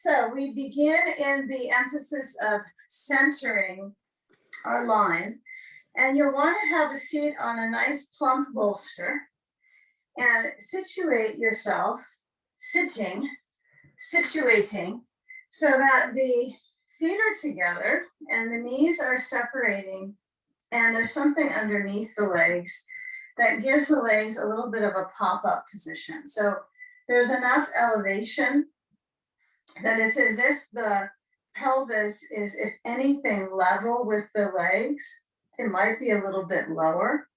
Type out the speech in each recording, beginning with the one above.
So we begin in the emphasis of centering our line, and you'll want to have a seat on a nice plump bolster and situate yourself, situating, so that the feet are together and the knees are separating, and there's something underneath the legs that gives the legs a little bit of a pop-up position. So there's enough elevation that it's as if the pelvis is, if anything, level with the legs. It might be a little bit lower,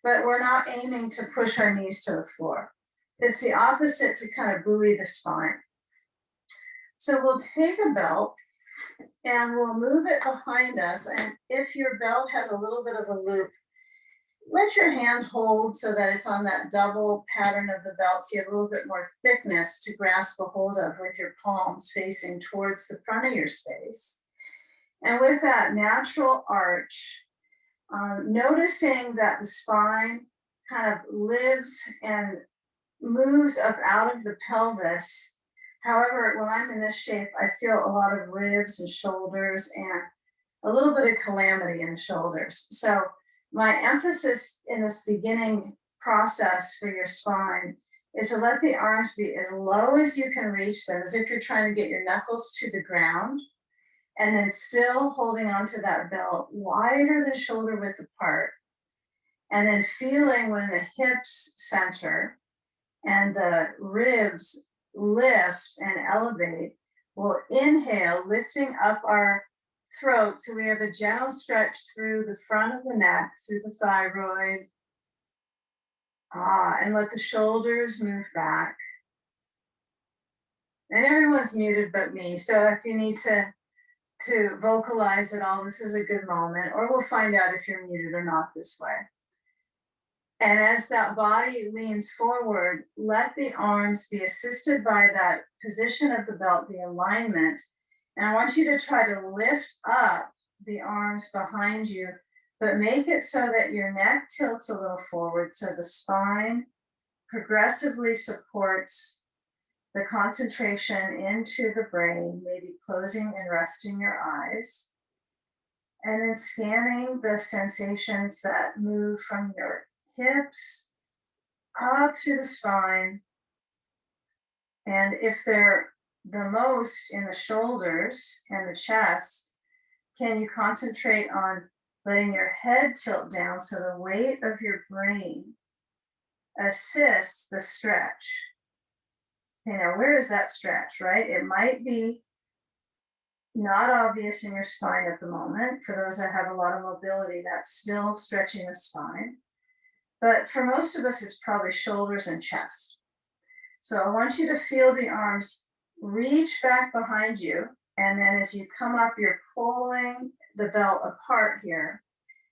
but we're not aiming to push our knees to the floor. It's the opposite, to kind of buoy the spine. So we'll take a belt and we'll move it behind us. And if your belt has a little bit of a loop, let your hands hold so that it's on that double pattern of the belt, so you have a little bit more thickness to grasp a hold of with your palms facing towards the front of your space. And with that natural arch, noticing that the spine kind of lives and moves up out of the pelvis. However, when I'm in this shape, I feel a lot of ribs and shoulders and a little bit of calamity in the shoulders. So my emphasis in this beginning process for your spine is to let the arms be as low as you can reach them, as if you're trying to get your knuckles to the ground, and then still holding onto that belt wider than shoulder width apart. And then feeling when the hips center and the ribs lift and elevate, we'll inhale, lifting up our throat, so we have a gentle stretch through the front of the neck, through the thyroid. And let the shoulders move back. And everyone's muted but me, so if you need to vocalize at all, this is a good moment, or we'll find out if you're muted or not this way. And as that body leans forward, let the arms be assisted by that position of the belt, the alignment. And I want you to try to lift up the arms behind you, but make it so that your neck tilts a little forward, so the spine progressively supports the concentration into the brain, maybe closing and resting your eyes. And then scanning the sensations that move from your hips up through the spine. And if they're the most in the shoulders and the chest, can you concentrate on letting your head tilt down so the weight of your brain assists the stretch? Okay, now where is that stretch, right? It might be not obvious in your spine at the moment. For those that have a lot of mobility, that's still stretching the spine. But for most of us, it's probably shoulders and chest. So I want you to feel the arms reach back behind you. And then as you come up, you're pulling the belt apart here.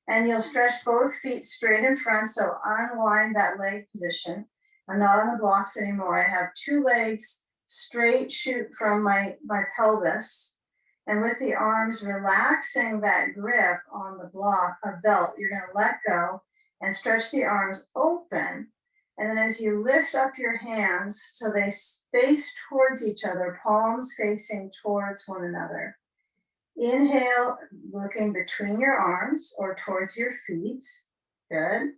And you'll stretch both feet straight in front. So unwind that leg position. I'm not on the blocks anymore. I have two legs straight shoot from my pelvis. And with the arms relaxing that grip on the block of belt, you're going to let go and stretch the arms open. And then as you lift up your hands, so they face towards each other, palms facing towards one another. Inhale, looking between your arms or towards your feet. Good.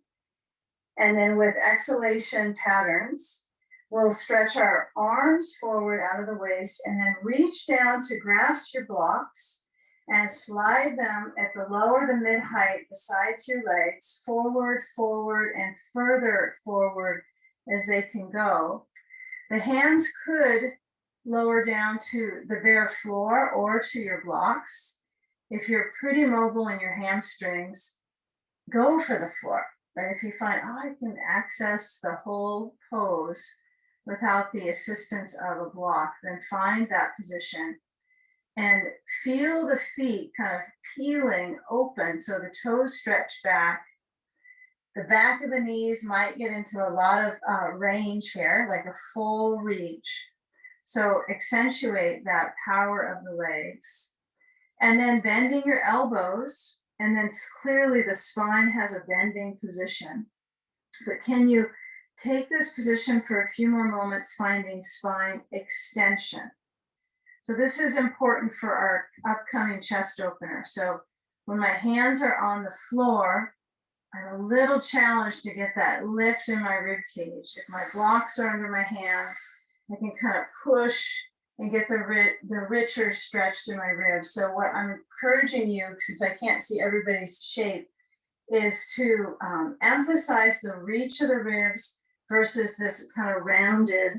And then with exhalation patterns, we'll stretch our arms forward out of the waist and then reach down to grasp your blocks and slide them at the lower to mid height besides your legs, forward, forward, and further forward as they can go. The hands could lower down to the bare floor or to your blocks. If you're pretty mobile in your hamstrings, go for the floor. But if you find, I can access the whole pose without the assistance of a block, then find that position and feel the feet kind of peeling open so the toes stretch back. The back of the knees might get into a lot of range here, like a full reach. So accentuate that power of the legs. And then bending your elbows, and then clearly the spine has a bending position. But can you take this position for a few more moments, finding spine extension? So this is important for our upcoming chest opener. So when my hands are on the floor, I'm a little challenged to get that lift in my rib cage. If my blocks are under my hands, I can kind of push and get the richer stretch to my ribs. So what I'm encouraging you, since I can't see everybody's shape, is to emphasize the reach of the ribs versus this kind of rounded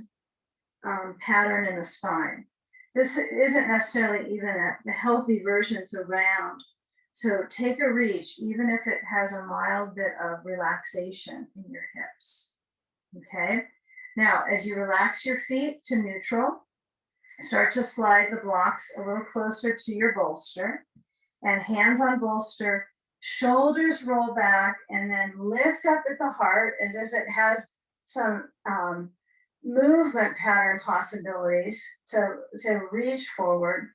pattern in the spine. This isn't necessarily even a healthy version to round. So take a reach, even if it has a mild bit of relaxation in your hips. Okay. Now, as you relax your feet to neutral, start to slide the blocks a little closer to your bolster, and hands on bolster, shoulders roll back, and then lift up at the heart as if it has some movement pattern possibilities to reach forward.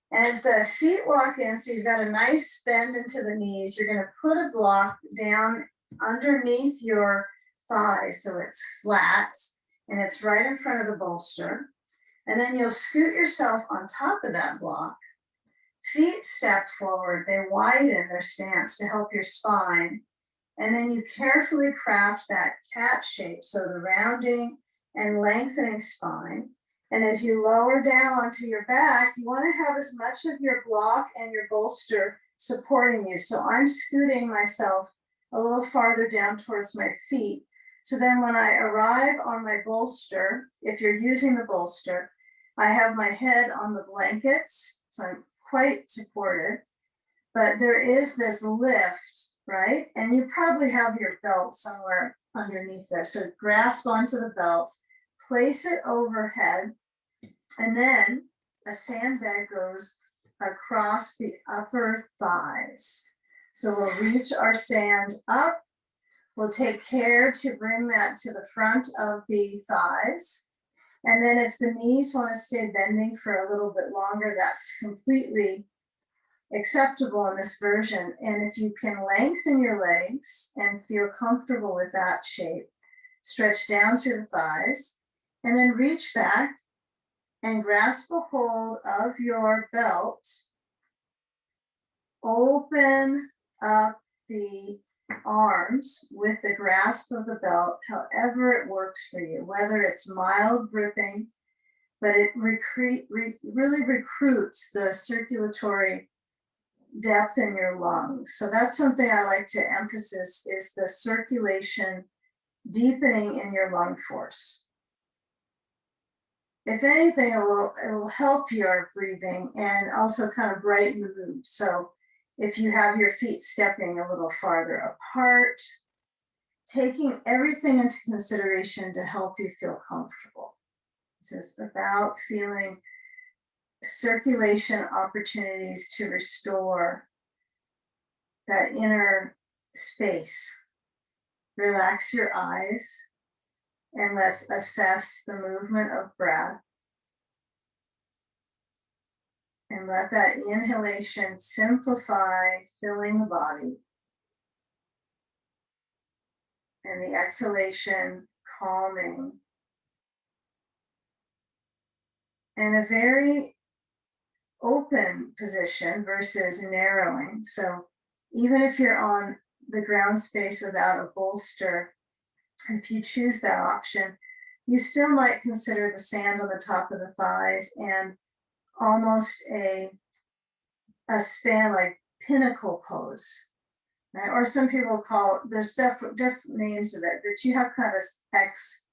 And as the feet walk in, so you've got a nice bend into the knees, you're going to put a block down underneath your thighs so it's flat and it's right in front of the bolster. And then you'll scoot yourself on top of that block. Feet step forward, they widen their stance to help your spine. And then you carefully craft that cat shape, so the rounding and lengthening spine. And as you lower down onto your back, you want to have as much of your block and your bolster supporting you. So I'm scooting myself a little farther down towards my feet. So then when I arrive on my bolster, if you're using the bolster, I have my head on the blankets, so I'm quite supported, but there is this lift, right? And you probably have your belt somewhere underneath there. So grasp onto the belt, place it overhead, and then a sandbag goes across the upper thighs. So we'll reach our sand up. We'll take care to bring that to the front of the thighs. And then if the knees want to stay bending for a little bit longer, that's completely acceptable in this version. And if you can lengthen your legs and feel comfortable with that shape, stretch down through the thighs, and then reach back and grasp a hold of your belt. Open up the arms with the grasp of the belt, however it works for you, whether it's mild gripping, but it really recruits the circulatory depth in your lungs. So that's something I like to emphasize, is the circulation deepening in your lung force. If anything, it will help your breathing and also kind of brighten the mood. So if you have your feet stepping a little farther apart, taking everything into consideration to help you feel comfortable. This is about feeling circulation opportunities to restore that inner space. Relax your eyes and let's assess the movement of breath. And let that inhalation simplify, filling the body. And the exhalation calming. And a very open position versus narrowing. So even if you're on the ground space without a bolster, if you choose that option, you still might consider the sand on the top of the thighs and almost a span, like pinnacle pose, right? Or some people call it, there's different names of it, but you have kind of this X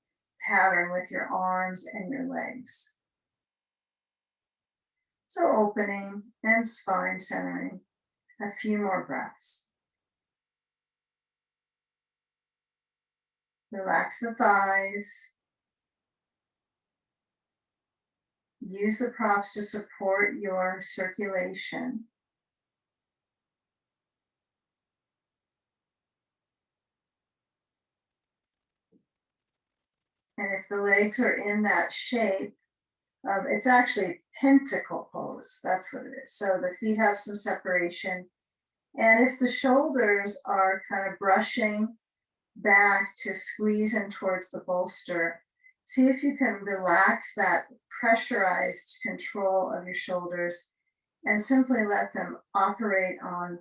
pattern with your arms and your legs. So opening and spine centering, a few more breaths. Relax the thighs. Use the props to support your circulation. And if the legs are in that shape, it's actually pentacle pose. That's what it is. So the feet have some separation. And if the shoulders are kind of brushing back to squeeze in towards the bolster, See if you can relax that pressurized control of your shoulders and simply let them operate on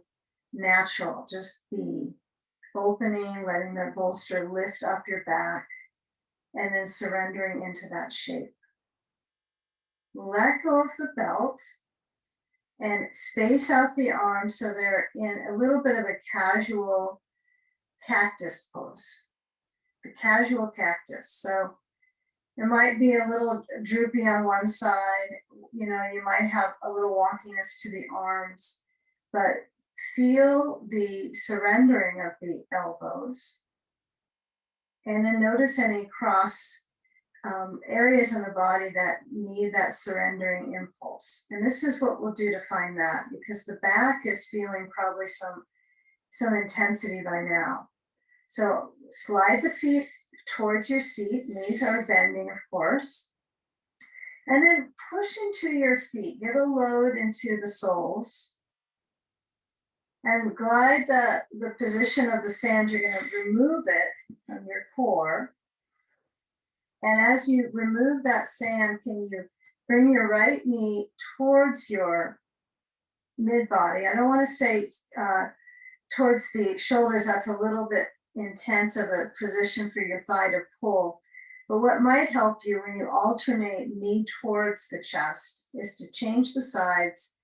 natural, just be opening, letting the bolster lift up your back, and then surrendering into that shape. Let go of the belt and space out the arms so they're in a little bit of a casual cactus pose, the casual cactus. So it might be a little droopy on one side, you know, you might have a little wonkiness to the arms, but feel the surrendering of the elbows. And then notice any cross areas in the body that need that surrendering impulse. And this is what we'll do to find that, because the back is feeling probably some intensity by now. So slide the feet towards your seat, knees are bending, of course. And then push into your feet, get a load into the soles. And glide the position of the sand, you're going to remove it from your core. And as you remove that sand, can you bring your right knee towards your mid body? I don't want to say towards the shoulders, that's a little bit intense of a position for your thigh to pull. But what might help you when you alternate knee towards the chest is to change the sides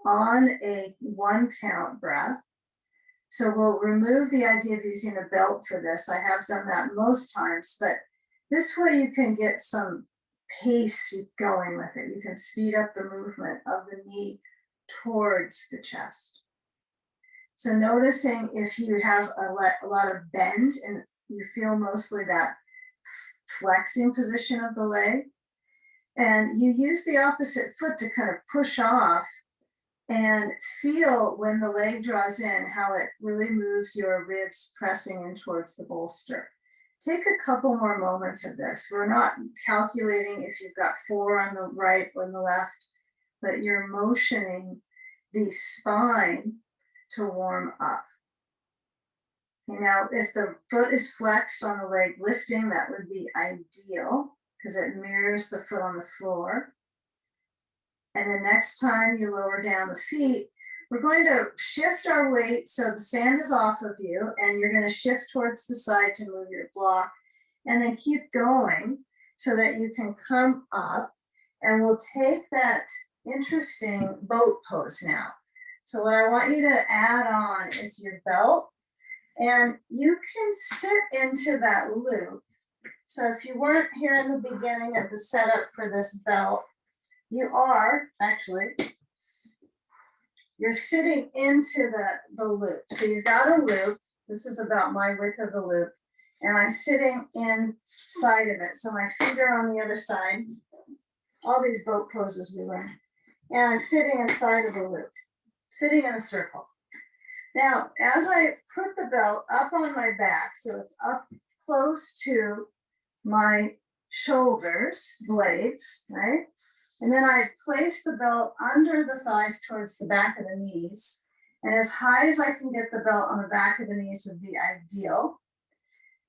on a 1 count breath. So we'll remove the idea of using a belt for this. I have done that most times, but this way you can get some pace going with it. You can speed up the movement of the knee towards the chest. So noticing if you have a lot of bend and you feel mostly that flexing position of the leg, and you use the opposite foot to kind of push off and feel when the leg draws in, how it really moves your ribs pressing in towards the bolster. Take a couple more moments of this. We're not calculating if you've got 4 on the right or on the left, but you're motioning the spine to warm up. You know, if the foot is flexed on the leg lifting, that would be ideal because it mirrors the foot on the floor. And the next time you lower down the feet, we're going to shift our weight so the sand is off of you, and you're going to shift towards the side to move your block, and then keep going so that you can come up, and we'll take that interesting boat pose now. So what I want you to add on is your belt, and you can sit into that loop. So if you weren't here in the beginning of the setup for this belt, you are actually, you're sitting into the loop. So you've got a loop. This is about my width of the loop. And I'm sitting inside of it. So my feet are on the other side. All these boat poses we learn. And I'm sitting inside of the loop, sitting in a circle. Now, as I put the belt up on my back, so it's up close to my shoulders, blades, right? And then I place the belt under the thighs towards the back of the knees. And as high as I can get the belt on the back of the knees would be ideal.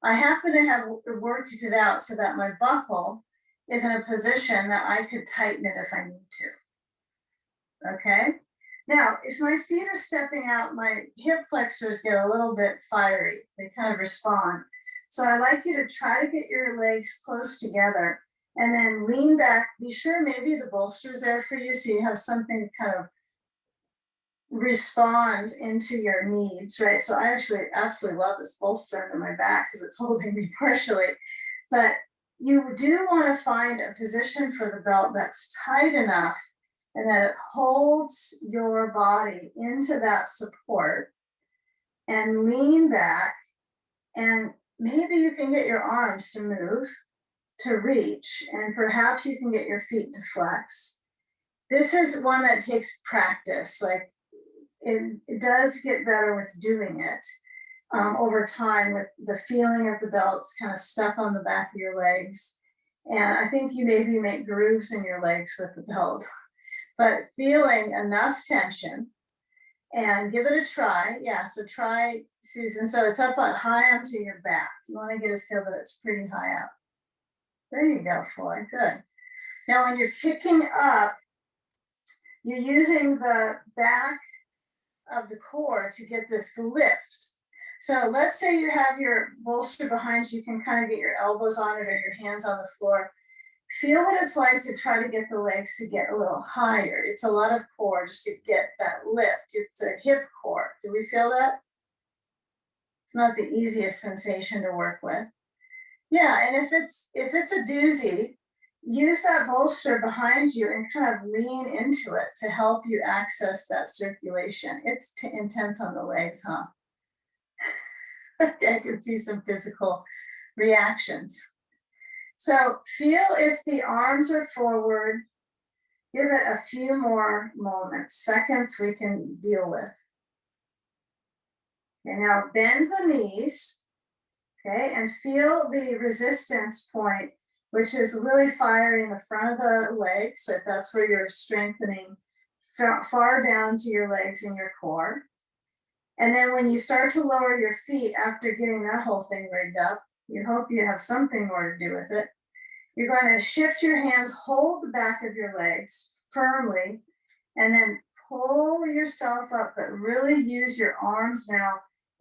I happen to have worked it out so that my buckle is in a position that I could tighten it if I need to. Okay? Now, if my feet are stepping out, my hip flexors get a little bit fiery. They kind of respond. So I like you to try to get your legs close together and then lean back. Be sure maybe the bolster's there for you so you have something to kind of respond into your needs, right? So I actually absolutely love this bolster under my back because it's holding me partially. But you do want to find a position for the belt that's tight enough and that it holds your body into that support, and lean back, and maybe you can get your arms to move, to reach, and perhaps you can get your feet to flex. This is one that takes practice. Like it does get better with doing it over time, with the feeling of the belts kind of stuck on the back of your legs. And I think you maybe make grooves in your legs with the belt, but feeling enough tension, and give it a try. Yeah, so try, Susan. So it's up on high onto your back. You want to get a feel that it's pretty high up. There you go, Floyd. Good. Now, when you're kicking up, you're using the back of the core to get this lift. So let's say you have your bolster behind you, you can kind of get your elbows on it or your hands on the floor. Feel what it's like to try to get the legs to get a little higher. It's a lot of core just to get that lift. It's a hip core. Do we feel that? It's not the easiest sensation to work with. Yeah, and if it's a doozy, use that bolster behind you and kind of lean into it to help you access that circulation. It's intense on the legs, huh? I can see some physical reactions. So feel if the arms are forward, give it a few more moments, seconds we can deal with. Okay, now bend the knees, okay, and feel the resistance point, which is really firing the front of the legs, so that's where you're strengthening far down to your legs and your core. And then when you start to lower your feet after getting that whole thing rigged up, you hope you have something more to do with it. You're going to shift your hands, hold the back of your legs firmly, and then pull yourself up, but really use your arms now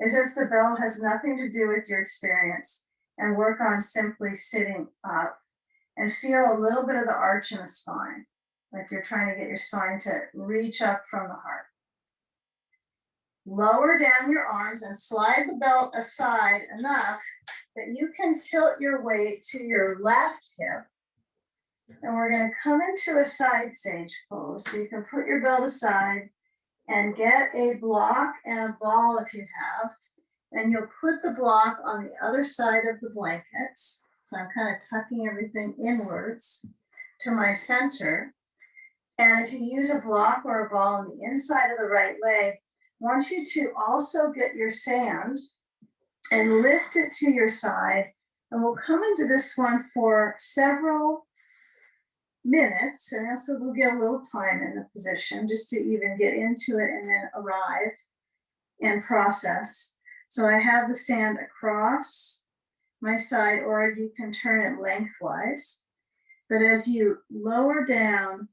as if the bell has nothing to do with your experience, and work on simply sitting up and feel a little bit of the arch in the spine, like you're trying to get your spine to reach up from the heart. Lower down your arms and slide the belt aside enough that you can tilt your weight to your left hip. And we're going to come into a side sage pose. So you can put your belt aside and get a block and a ball if you have. And you'll put the block on the other side of the blankets. So I'm kind of tucking everything inwards to my center. And if you use a block or a ball on the inside of the right leg, I want you to also get your sand and lift it to your side. And we'll come into this one for several minutes. And also we'll get a little time in the position just to even get into it and then arrive and process. So I have the sand across my side, or you can turn it lengthwise. But as you lower down,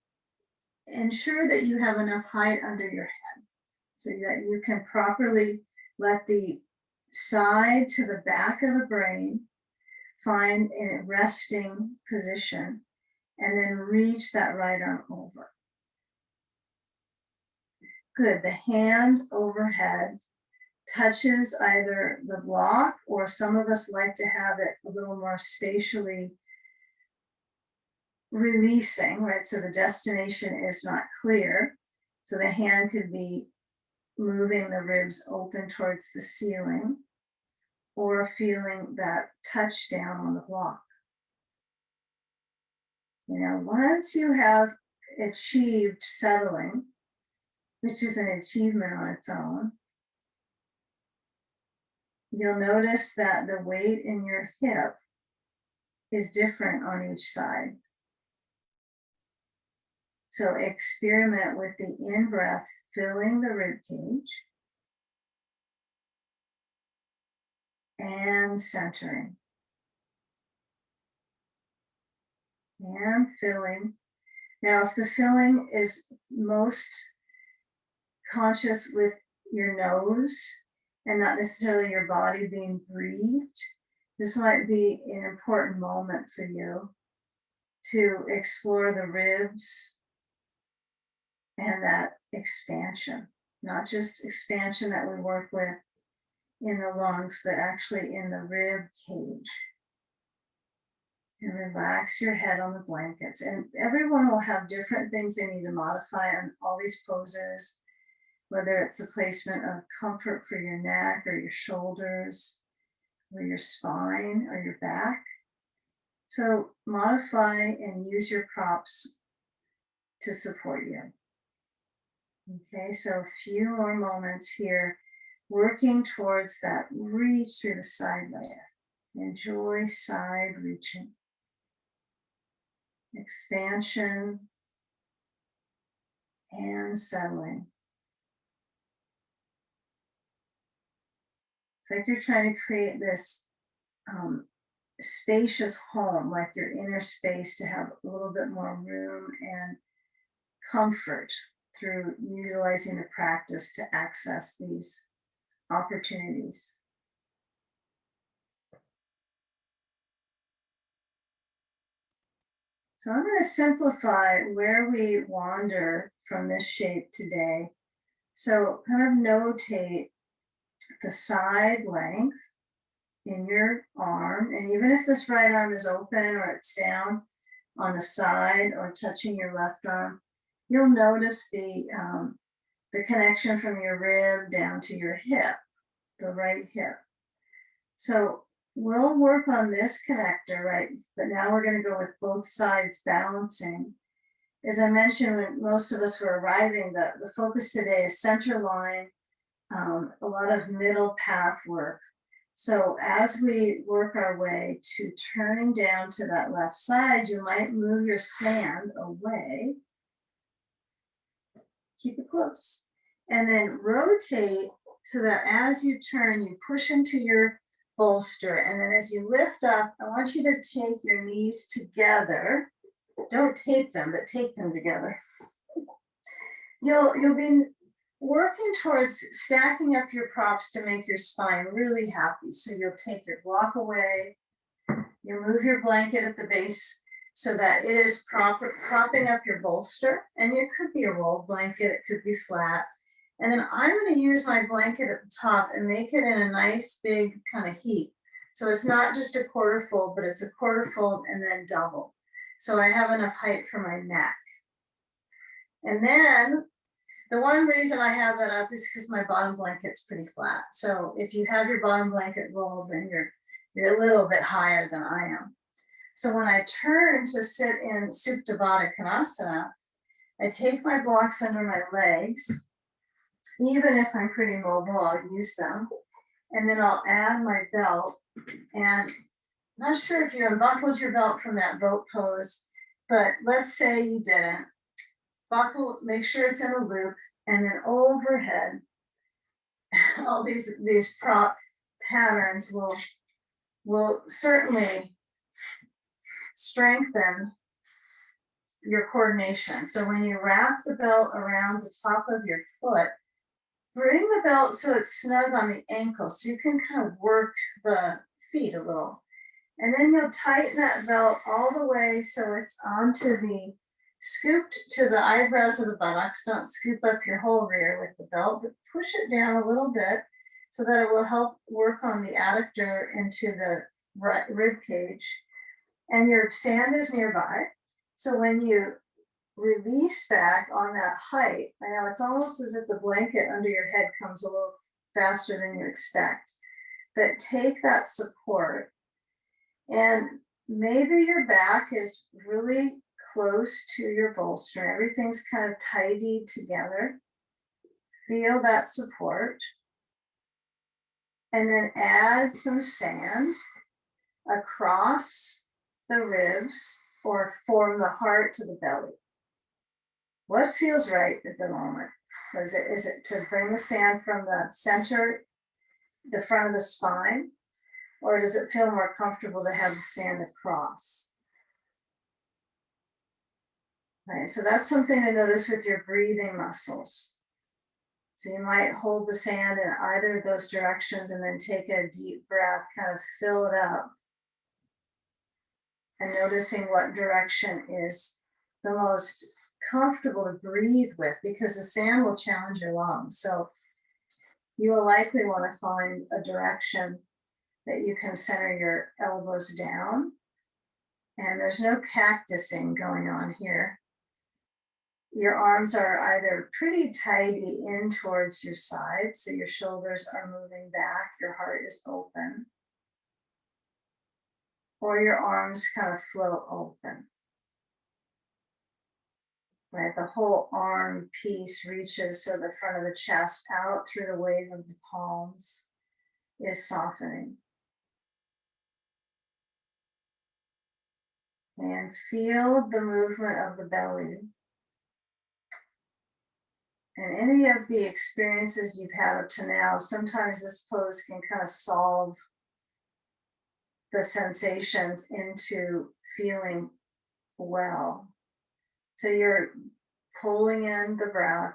ensure that you have enough height under your head so that you can properly let the side to the back of the brain find a resting position, and then reach that right arm over. Good. The hand overhead touches either the block, or some of us like to have it a little more spatially releasing, right? So the destination is not clear. So the hand could be moving the ribs open towards the ceiling, or feeling that touch down on the block. You know, once you have achieved settling, which is an achievement on its own, you'll notice that the weight in your hip is different on each side. So experiment with the in-breath, filling the rib cage and centering. And filling. Now, if the filling is most conscious with your nose and not necessarily your body being breathed, this might be an important moment for you to explore the ribs and that expansion, not just expansion that we work with in the lungs, but actually in the rib cage. And relax your head on the blankets. And everyone will have different things they need to modify on all these poses, whether it's the placement of comfort for your neck or your shoulders or your spine or your back. So modify and use your props to support you. Okay, so a few more moments here, working towards that reach through the side layer. Enjoy side reaching. Expansion and settling. It's like you're trying to create this spacious home, like your inner space, to have a little bit more room and comfort through utilizing the practice to access these opportunities. So I'm going to simplify where we wander from this shape today. So kind of notate the side length in your arm. And even if this right arm is open or it's down on the side or touching your left arm, you'll notice the connection from your rib down to your hip, the right hip. So we'll work on this connector, right? But now we're going to go with both sides balancing. As I mentioned, when most of us were arriving, the focus today is center line, a lot of middle path work. So as we work our way to turning down to that left side, you might move your sand away. Keep it close. And then rotate so that as you turn, you push into your bolster. And then as you lift up, I want you to take your knees together. Don't tape them, but take them together. You'll be working towards stacking up your props to make your spine really happy. So you'll take your block away, you move your blanket at the base so that it is propping up your bolster. And it could be a rolled blanket, it could be flat. And then I'm going to use my blanket at the top and make it in a nice big kind of heap. So it's not just a quarter fold, but it's a quarter fold and then double. So I have enough height for my neck. And then the one reason I have that up is because my bottom blanket's pretty flat. So if you have your bottom blanket rolled, then you're a little bit higher than I am. So when I turn to sit in Supta Baddha Konasana, I take my blocks under my legs. Even if I'm pretty mobile, I'll use them. And then I'll add my belt. And I'm not sure if you unbuckled your belt from that boat pose, but let's say you didn't. Buckle, make sure it's in a loop, and then overhead, all these prop patterns will certainly strengthen your coordination. So when you wrap the belt around the top of your foot, bring the belt so it's snug on the ankle so you can kind of work the feet a little. And then you'll tighten that belt all the way so it's onto the scooped to the eyebrows of the buttocks. Don't scoop up your whole rear with the belt, but push it down a little bit so that it will help work on the adductor into the rib cage. And your sand is nearby. So when you release back on that height, I know it's almost as if the blanket under your head comes a little faster than you expect, but take that support. And maybe your back is really close to your bolster. Everything's kind of tidied together. Feel that support. And then add some sand across the ribs or from the heart to the belly. What feels right at the moment? Is it to bring the sand from the center, the front of the spine? Or does it feel more comfortable to have the sand across? Right, so that's something to notice with your breathing muscles. So you might hold the sand in either of those directions and then take a deep breath, kind of fill it up. And noticing what direction is the most comfortable to breathe with, because the sand will challenge your lungs. So you will likely want to find a direction that you can center your elbows down. And there's no cactusing going on here. Your arms are either pretty tidy in towards your sides, so your shoulders are moving back, your heart is open, or your arms kind of float open. Right, the whole arm piece reaches so the front of the chest out through the wave of the palms is softening. And feel the movement of the belly. And any of the experiences you've had up to now, sometimes this pose can kind of solve the sensations into feeling well. So you're pulling in the breath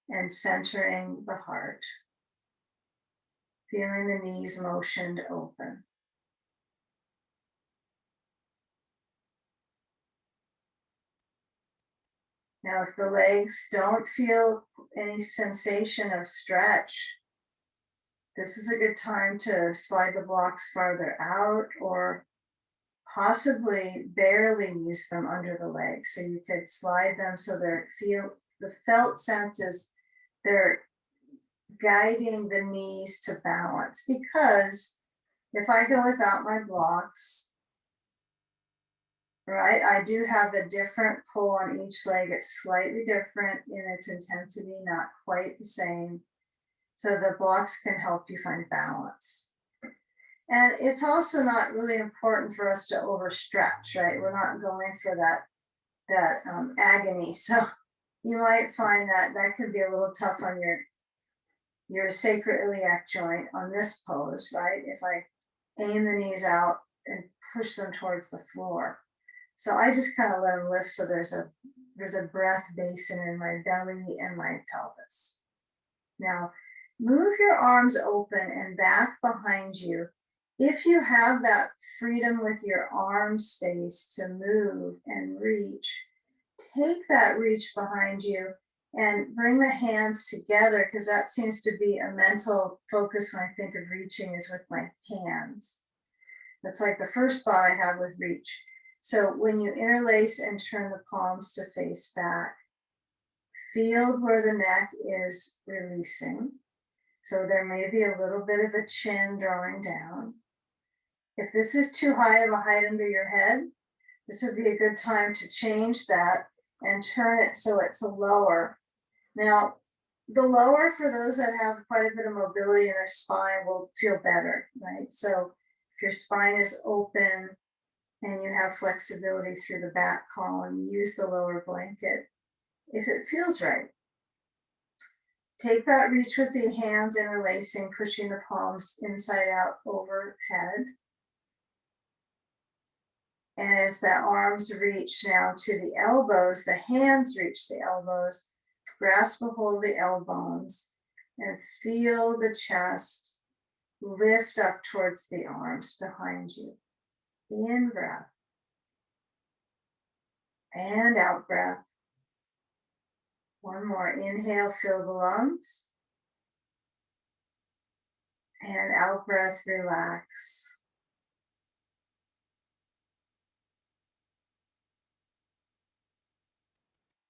and centering the heart, feeling the knees motioned open. Now, if the legs don't feel any sensation of stretch, this is a good time to slide the blocks farther out or possibly barely use them under the legs. So you could slide them so they're the felt sense is they're guiding the knees to balance. Because if I go without my blocks, right, I do have a different pull on each leg. It's slightly different in its intensity, not quite the same. So the blocks can help you find balance. And it's also not really important for us to overstretch, right? We're not going for that agony. So you might find that that could be a little tough on your sacroiliac joint on this pose, right? If I aim the knees out and push them towards the floor. So I just kind of let them lift so there's a breath basin in my belly and my pelvis. Now, move your arms open and back behind you. If you have that freedom with your arm space to move and reach, take that reach behind you and bring the hands together, because that seems to be a mental focus when I think of reaching is with my hands. That's like the first thought I have with reach. So when you interlace and turn the palms to face back, feel where the neck is releasing. So there may be a little bit of a chin drawing down. If this is too high of a height under your head, this would be a good time to change that and turn it so it's a lower. Now, the lower for those that have quite a bit of mobility in their spine will feel better, right? So if your spine is open and you have flexibility through the back column, use the lower blanket if it feels right. Take that reach with the hands interlacing, pushing the palms inside out overhead. And as the arms reach now to the elbows, the hands reach the elbows, grasp a hold of the elbows and feel the chest lift up towards the arms behind you. In breath and out breath. One more. Inhale, fill the lungs. And out breath, relax.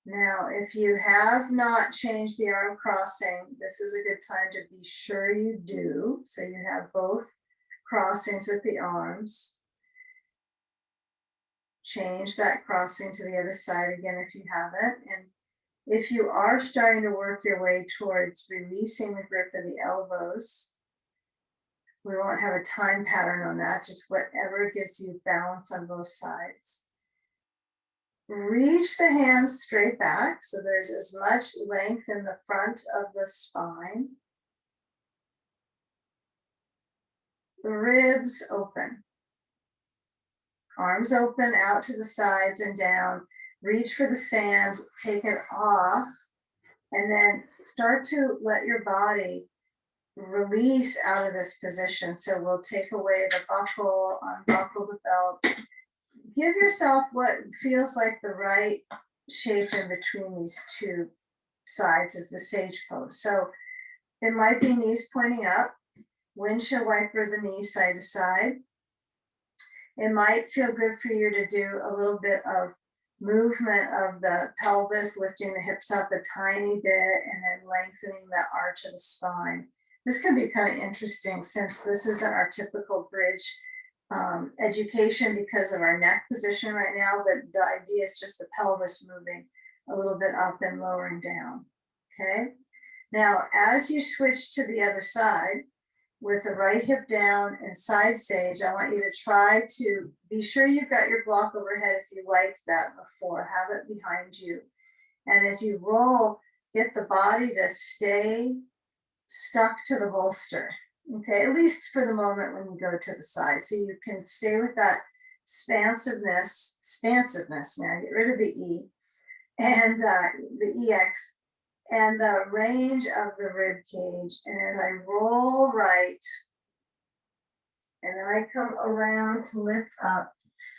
Now, if you have not changed the arm crossing, this is a good time to be sure you do. So you have both crossings with the arms. Change that crossing to the other side again if you haven't. And if you are starting to work your way towards releasing the grip of the elbows, we won't have a time pattern on that, just whatever gives you balance on both sides. Reach the hands straight back so there's as much length in the front of the spine. The ribs open. Arms open out to the sides and down. Reach for the sand, take it off, and then start to let your body release out of this position. So we'll take away the buckle, unbuckle the belt. Give yourself what feels like the right shape in between these two sides of the sage pose. So it might be knees pointing up, windshield wiper the knees side to side. It might feel good for you to do a little bit of movement of the pelvis, lifting the hips up a tiny bit and then lengthening the arch of the spine. This can be kind of interesting since this isn't our typical bridge education because of our neck position right now, but the idea is just the pelvis moving a little bit up and lowering down, okay? Now, as you switch to the other side, with the right hip down and side sage, I want you to try to be sure you've got your block overhead if you liked that before, have it behind you. And as you roll, get the body to stay stuck to the bolster. Okay, at least for the moment when you go to the side. So you can stay with that expansiveness now, get rid of the E and the EX and the range of the rib cage. And as I roll right, and then I come around to lift up,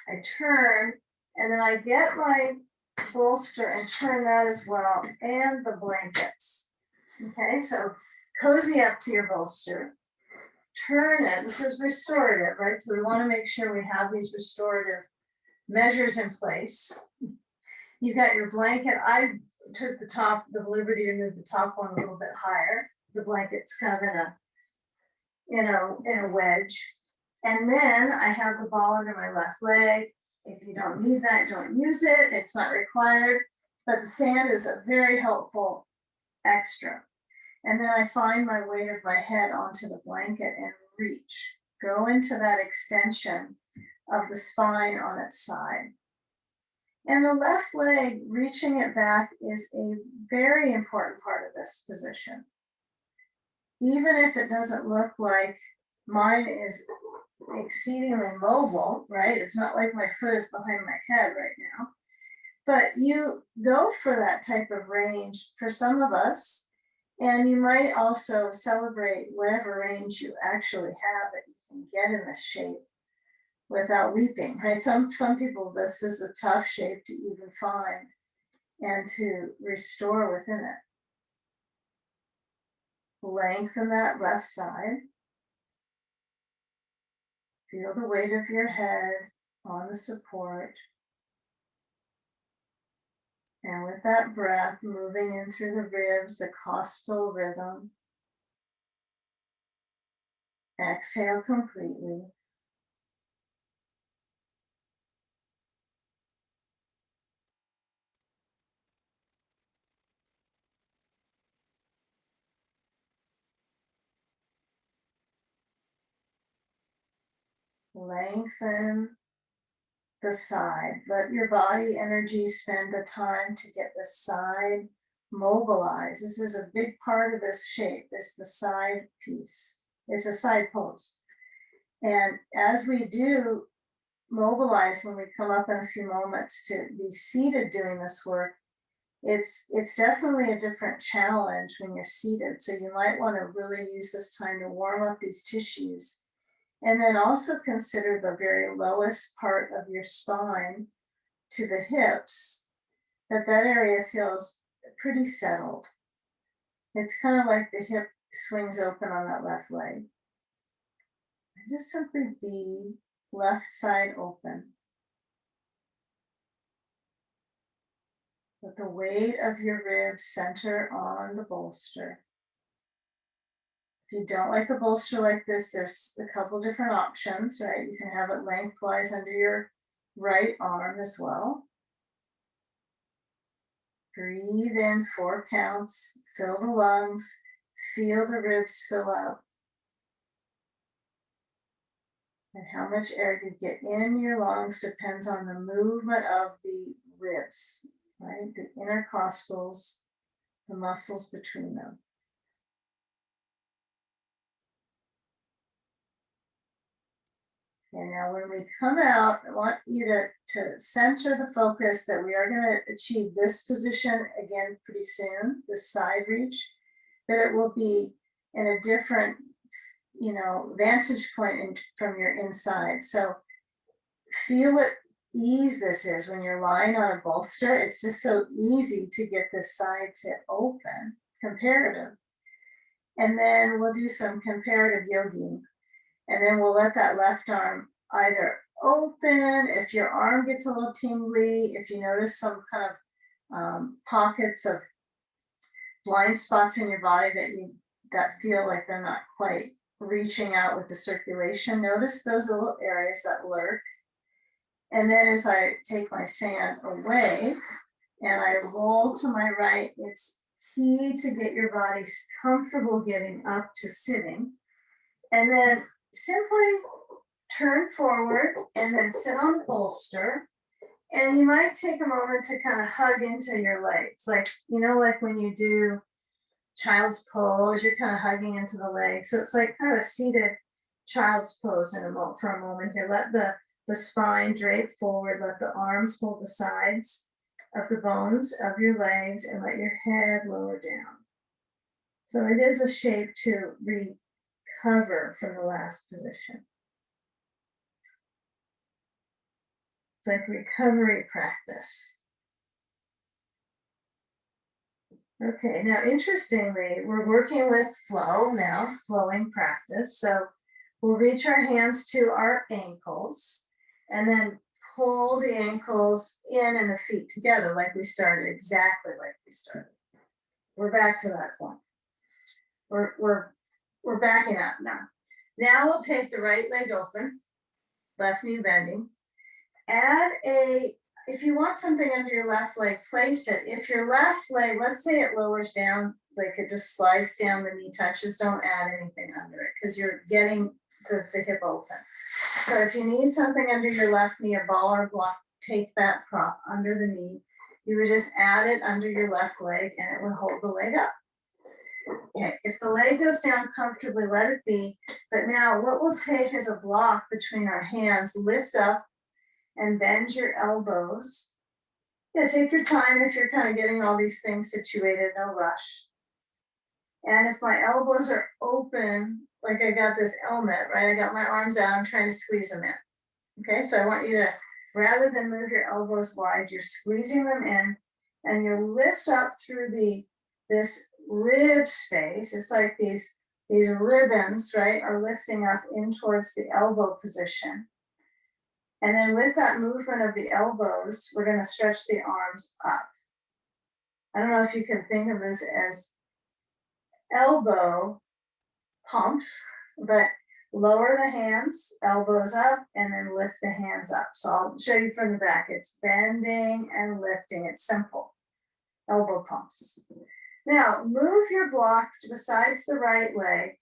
I turn, and then I get my bolster and turn that as well, and the blankets. Okay, so cozy up to your bolster, turn it. This is restorative, right? So we want to make sure we have these restorative measures in place. You've got your blanket. I took the liberty to move the top one a little bit higher. The blanket's kind of in a wedge. And then I have the ball under my left leg. If you don't need that, don't use it. It's not required. But the sand is a very helpful extra. And then I find my weight of my head onto the blanket and reach. Go into that extension of the spine on its side. And the left leg, reaching it back, is a very important part of this position. Even if it doesn't look like mine is exceedingly mobile, right? It's not like my foot is behind my head right now. But you go for that type of range for some of us, and you might also celebrate whatever range you actually have that you can get in this shape without weeping, right? Some people, this is a tough shape to even find and to restore within it. Lengthen that left side. Feel the weight of your head on the support. And with that breath moving in through the ribs, the costal rhythm. Exhale completely. Lengthen the side. Let your body energy spend the time to get the side mobilized. This is a big part of this shape, is the side piece. It's a side pose. And as we do mobilize when we come up in a few moments to be seated doing this work, it's definitely a different challenge when you're seated. So you might want to really use this time to warm up these tissues. And then also consider the very lowest part of your spine to the hips, that area feels pretty settled. It's kind of like the hip swings open on that left leg. And just simply be left side open. Let the weight of your ribs center on the bolster. If you don't like the bolster like this, there's a couple different options, right? You can have it lengthwise under your right arm as well. Breathe in 4 counts, fill the lungs, feel the ribs fill up. And how much air you get in your lungs depends on the movement of the ribs, right? The intercostals, the muscles between them. And now when we come out, I want you to center the focus that we are going to achieve this position again pretty soon, this side reach, that it will be in a different, vantage point from your inside. So feel what ease this is when you're lying on a bolster. It's just so easy to get this side to open, comparative. And then we'll do some comparative yogi. And then we'll let that left arm either open, if your arm gets a little tingly, if you notice some kind of pockets of blind spots in your body that feel like they're not quite reaching out with the circulation, notice those little areas that lurk. And then as I take my sand away and I roll to my right, it's key to get your body comfortable getting up to sitting. And then simply turn forward and then sit on the bolster. And you might take a moment to kind of hug into your legs. Like when you do child's pose. You're kind of hugging into the leg. So it's like kind of a seated child's pose for a moment here. Let the spine drape forward. Let the arms hold the sides of the bones of your legs and let your head lower down. So it is a shape to recover from the last position. It's like recovery practice. Okay, now interestingly, we're working with flow now, flowing practice. So we'll reach our hands to our ankles and then pull the ankles in and the feet together like we started, exactly like we started. We're back to that point. We're backing up now. Now we'll take the right leg open, left knee bending. Add if you want something under your left leg, place it. If your left leg, let's say it lowers down, like it just slides down, the knee touches, don't add anything under it because you're getting the hip open. So if you need something under your left knee, a ball or a block, take that prop under the knee. You would just add it under your left leg and it would hold the leg up. Okay, if the leg goes down comfortably, let it be. But now what we'll take is a block between our hands, lift up and bend your elbows. Yeah, take your time if you're kind of getting all these things situated, no rush. And if my elbows are open, like I got this helmet, right? I got my arms out, I'm trying to squeeze them in. Okay, so I want you to, rather than move your elbows wide, you're squeezing them in and you lift up through this rib space. It's like these ribbons, right, are lifting up in towards the elbow position. And then with that movement of the elbows, we're going to stretch the arms up. I don't know if you can think of this as elbow pumps, but lower the hands, elbows up, and then lift the hands up. So I'll show you from the back. It's bending and lifting. It's simple. Elbow pumps. Now, move your block besides the right leg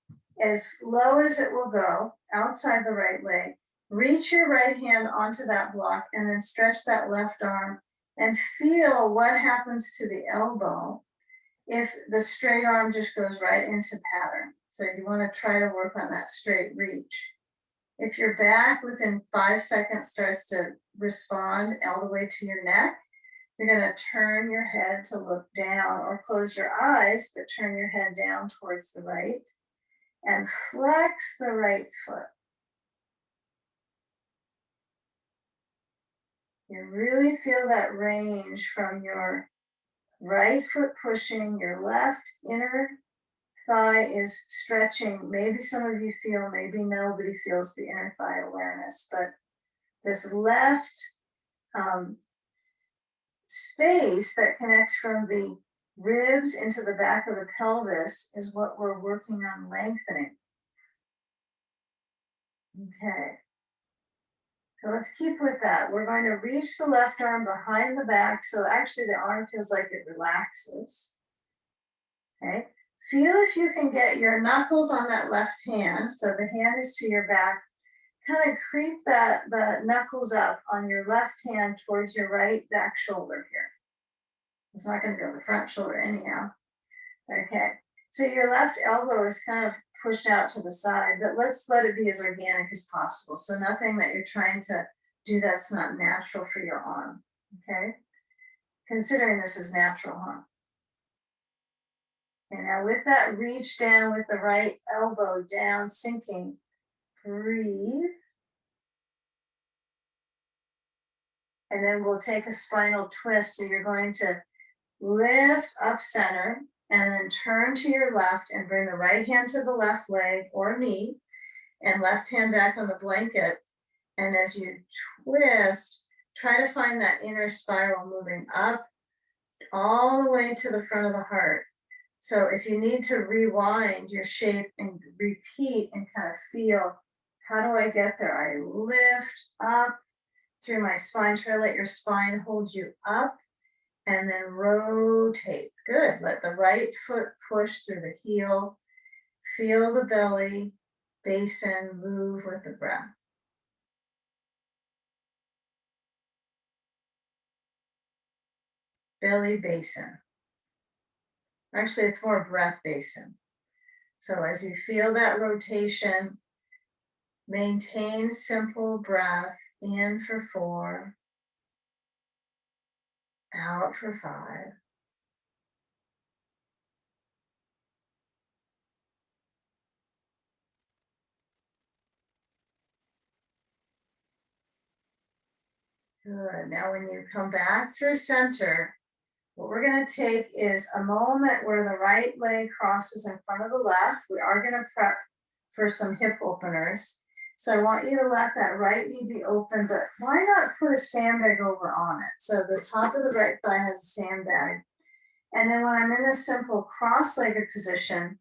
as low as it will go, outside the right leg. Reach your right hand onto that block and then stretch that left arm and feel what happens to the elbow if the straight arm just goes right into pattern. So you want to try to work on that straight reach. If your back within 5 seconds starts to respond all the way to your neck, you're going to turn your head to look down or close your eyes, but turn your head down towards the right and flex the right foot. You really feel that range from your right foot pushing, your left inner thigh is stretching. Maybe some of you feel, maybe nobody feels the inner thigh awareness, but this left space that connects from the ribs into the back of the pelvis is what we're working on lengthening. Okay. So let's keep with that. We're going to reach the left arm behind the back. So actually the arm feels like it relaxes. Okay. Feel if you can get your knuckles on that left hand. So the hand is to your back. Kind of creep the knuckles up on your left hand towards your right back shoulder here. It's not going to go to the front shoulder anyhow. Okay. So your left elbow is kind of pushed out to the side, but let's let it be as organic as possible. So nothing that you're trying to do that's not natural for your arm, okay? Considering this is natural, huh? And now with that reach down with the right elbow down, sinking, breathe. And then we'll take a spinal twist. So you're going to lift up center and then turn to your left and bring the right hand to the left leg or knee and left hand back on the blanket. And as you twist, try to find that inner spiral moving up all the way to the front of the heart. So if you need to rewind your shape and repeat and kind of feel, how do I get there? I lift up through my spine. Try to let your spine hold you up and then rotate. Good. Let the right foot push through the heel. Feel the belly, basin move with the breath. Belly, basin. Actually, it's more breath basin. So as you feel that rotation, maintain simple breath in for 4, out for 5. Good. Now, when you come back through center, what we're going to take is a moment where the right leg crosses in front of the left. We are going to prep for some hip openers. So I want you to let that right knee be open, but why not put a sandbag over on it? So the top of the right thigh has a sandbag. And then when I'm in this simple cross-legged position,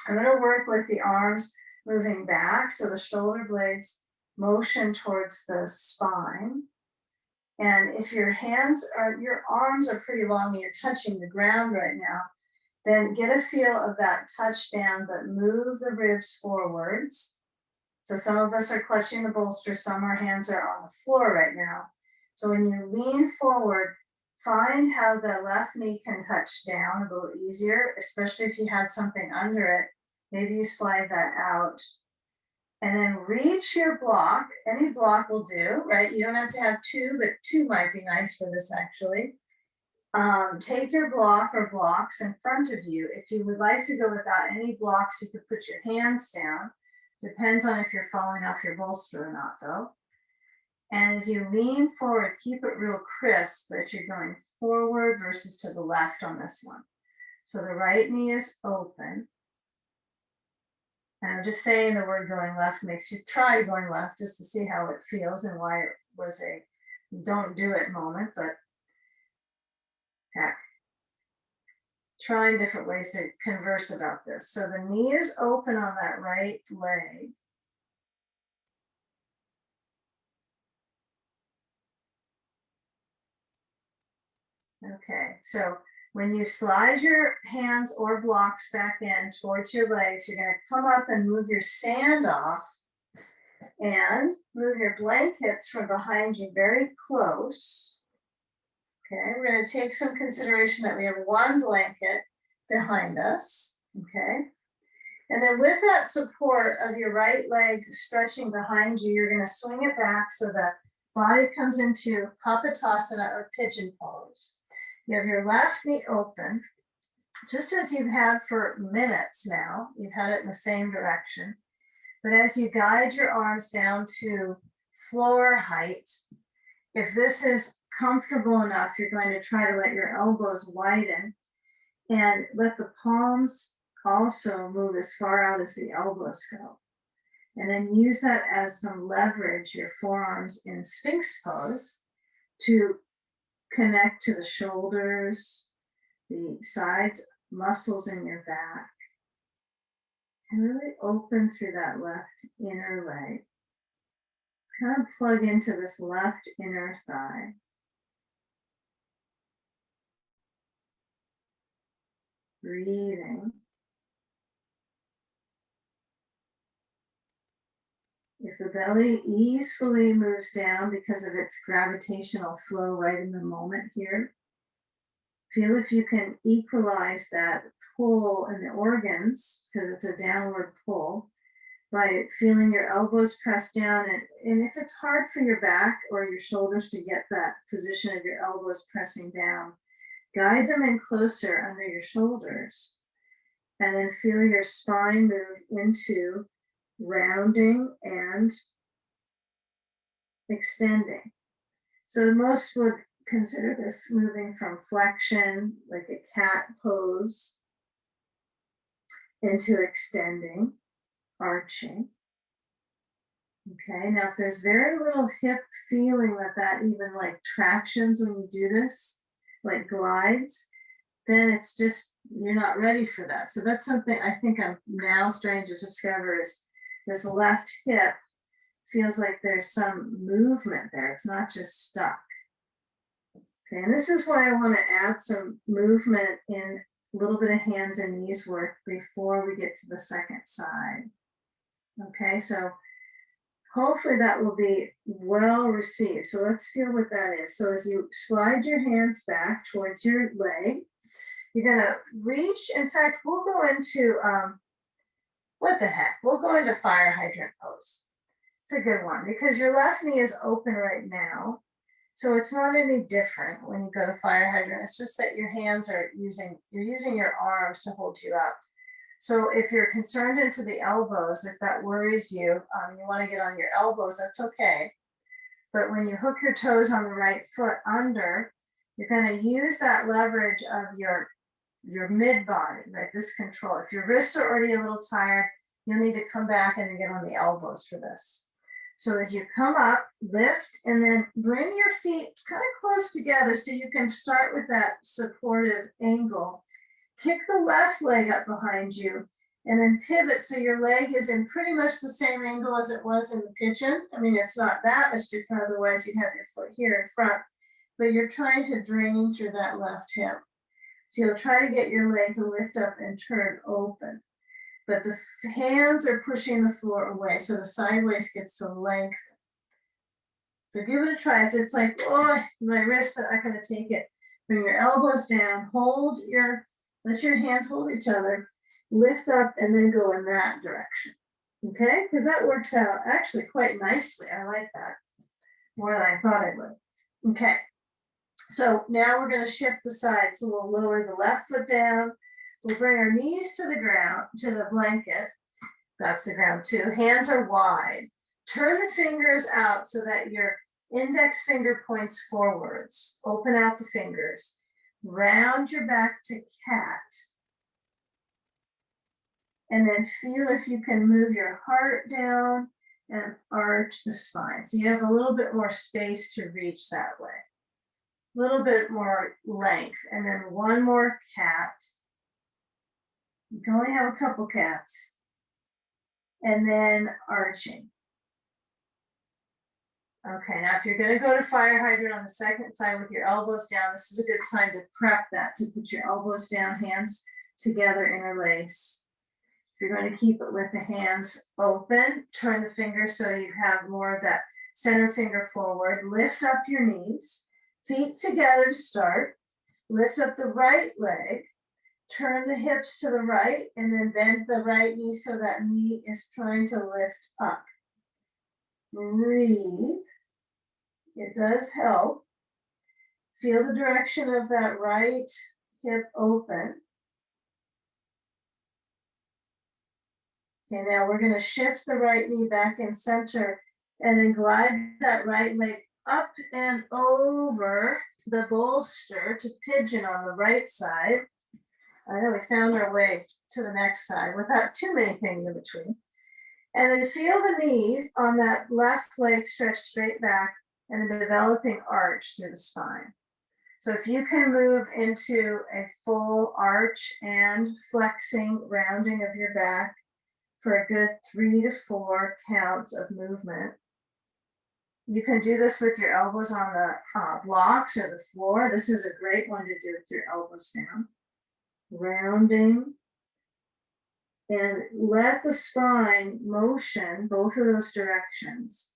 I'm going to work with the arms moving back. So the shoulder blades motion towards the spine. And if your arms are pretty long and you're touching the ground right now, then get a feel of that touch down, but move the ribs forwards. So some of us are clutching the bolster, some our hands are on the floor right now. So when you lean forward, find how the left knee can touch down a little easier, especially if you had something under it. Maybe you slide that out. And then reach your block. Any block will do, right? You don't have to have 2, but 2 might be nice for this actually. Take your block or blocks in front of you. If you would like to go without any blocks, you could put your hands down. Depends on if you're falling off your bolster or not though. And as you lean forward, keep it real crisp that you're going forward versus to the left on this one. So the right knee is open. And I'm just saying the word going left makes you try going left just to see how it feels and why it was a don't do it moment, but heck, trying different ways to converse about this. So the knee is open on that right leg. Okay, so when you slide your hands or blocks back in towards your legs, you're going to come up and move your sand off and move your blankets from behind you very close. Okay, we're going to take some consideration that we have one blanket behind us. Okay, and then with that support of your right leg stretching behind you, you're going to swing it back so the body comes into Papatasana or pigeon pose. You have your left knee open, just as you've had for minutes now. You've had it in the same direction. But as you guide your arms down to floor height, if this is comfortable enough, you're going to try to let your elbows widen and let the palms also move as far out as the elbows go. And then use that as some leverage, your forearms in Sphinx pose, to connect to the shoulders, the sides muscles in your back, and really open through that left inner leg. Kind of plug into this left inner thigh. Breathing. If the belly easily moves down because of its gravitational flow right in the moment here, feel if you can equalize that pull in the organs, because it's a downward pull, by feeling your elbows press down. And if it's hard for your back or your shoulders to get that position of your elbows pressing down, guide them in closer under your shoulders. And then feel your spine move into rounding and extending. So most would consider this moving from flexion, like a cat pose, into extending, arching. Okay, now if there's very little hip feeling that even like tractions when you do this, like glides, then it's just, you're not ready for that. So that's something I think I'm now starting to discover is this left hip feels like there's some movement there. It's not just stuck. Okay, and this is why I want to add some movement in a little bit of hands and knees work before we get to the second side. Okay, so hopefully that will be well received. So let's feel what that is. So as you slide your hands back towards your leg, You're gonna reach, in fact, we'll go into, what the heck, we'll go into fire hydrant pose. It's a good one because your left knee is open right now. So it's not any different when you go to fire hydrant. It's just that your hands are you're using your arms to hold you up. So if you're concerned into the elbows, if that worries you, you want to get on your elbows, that's okay. But when you hook your toes on the right foot under, you're going to use that leverage of your mid body, right? This control. If your wrists are already a little tired, you'll need to come back and get on the elbows for this. So as you come up, lift, and then bring your feet kind of close together so you can start with that supportive angle. Kick the left leg up behind you and then pivot so your leg is in pretty much the same angle as it was in the pigeon. I mean, it's not that much different, otherwise you'd have your foot here in front, but you're trying to drain through that left hip. So you'll try to get your leg to lift up and turn open. But the hands are pushing the floor away, so the sideways gets to lengthen. So give it a try. If it's like, oh, my wrists are not going to take it, bring your elbows down, let your hands hold each other, lift up, and then go in that direction. Okay? Because that works out actually quite nicely. I like that more than I thought I would. Okay. So now we're going to shift the side. So we'll lower the left foot down. We'll bring our knees to the ground, to the blanket. That's the ground too. Hands are wide. Turn the fingers out so that your index finger points forwards. Open out the fingers. Round your back to cat. And then feel if you can move your heart down and arch the spine. So you have a little bit more space to reach that way. A little bit more length. And then one more cat. You can only have a couple cats. And then arching. Okay, now if you're going to go to fire hydrant on the second side with your elbows down, this is a good time to prep that, to put your elbows down, hands together, interlace. If you're going to keep it with the hands open, turn the fingers so you have more of that center finger forward. Lift up your knees, feet together to start. Lift up the right leg. Turn the hips to the right and then bend the right knee so that knee is trying to lift up. Breathe. It does help. Feel the direction of that right hip open. Okay, now we're going to shift the right knee back in center and then glide that right leg up and over the bolster to pigeon on the right side. I know we found our way to the next side without too many things in between. And then feel the knee on that left leg stretch straight back and the developing arch through the spine. So if you can move into a full arch and flexing, rounding of your back for a good 3 to 4 counts of movement. You can do this with your elbows on the blocks or the floor. This is a great one to do with your elbows down. Rounding, and let the spine motion both of those directions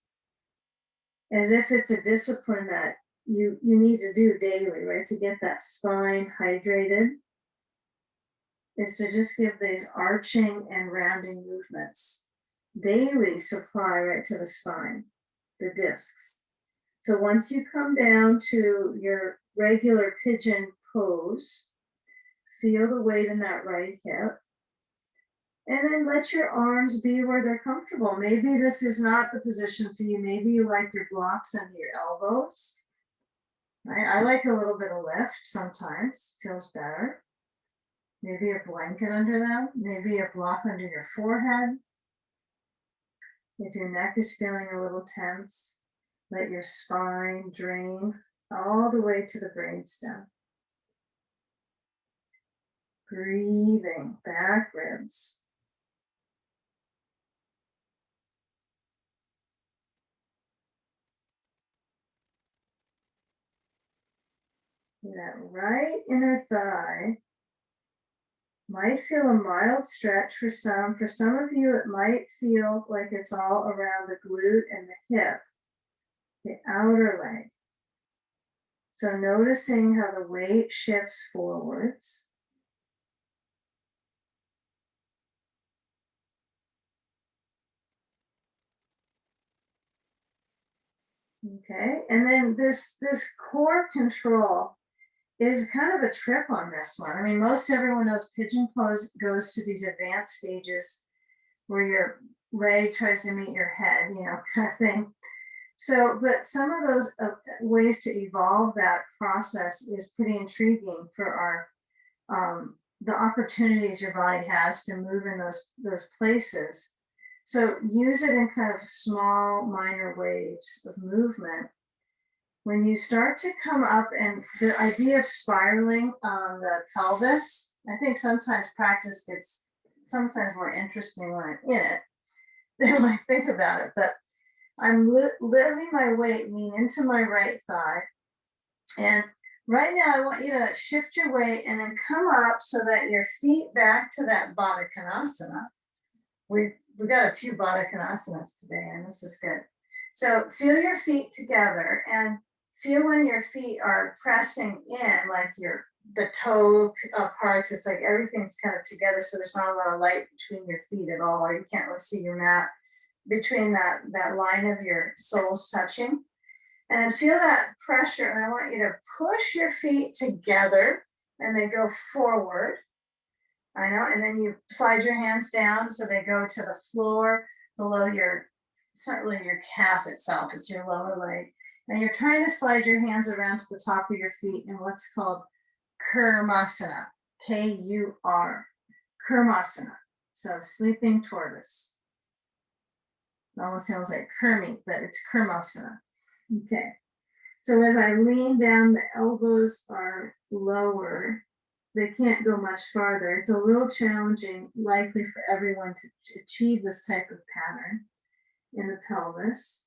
as if it's a discipline that you need to do daily, right? To get that spine hydrated is to just give these arching and rounding movements daily supply right to the spine, the discs. So once you come down to your regular pigeon pose, feel the weight in that right hip. And then let your arms be where they're comfortable. Maybe this is not the position for you. Maybe you like your blocks under your elbows. Right? I like a little bit of lift sometimes, feels better. Maybe a blanket under them. Maybe a block under your forehead. If your neck is feeling a little tense, let your spine drain all the way to the brainstem. Breathing, back ribs. That right inner thigh might feel a mild stretch for some. For some of you, it might feel like it's all around the glute and the hip, the outer leg. So noticing how the weight shifts forwards. Okay, and then this core control is kind of a trip on this one. I mean, most everyone knows pigeon pose goes to these advanced stages where your leg tries to meet your head, kind of thing. So, but some of those ways to evolve that process is pretty intriguing for our the opportunities your body has to move in those places. So use it in kind of small, minor waves of movement. When you start to come up, and the idea of spiraling on the pelvis, I think sometimes practice gets sometimes more interesting when I'm in it than when I think about it. But I'm letting my weight lean into my right thigh. And right now, I want you to shift your weight and then come up so that your feet back to that Baddha Konasana. We got a few Baddha Konasanas today, and this is good. So feel your feet together and feel when your feet are pressing in, like the toe parts. It's like everything's kind of together, so there's not a lot of light between your feet at all, or you can't really see your mat between that line of your soles touching. And then feel that pressure, and I want you to push your feet together and they go forward. I know, and then you slide your hands down so they go to the floor below it's not really your calf itself, it's your lower leg. And you're trying to slide your hands around to the top of your feet in what's called Kurmasana, K-U-R, Kurmasana. So sleeping tortoise. It almost sounds like Kermit, but it's Kurmasana. Okay. So as I lean down, the elbows are lower. They can't go much farther. It's a little challenging, likely for everyone to achieve this type of pattern in the pelvis,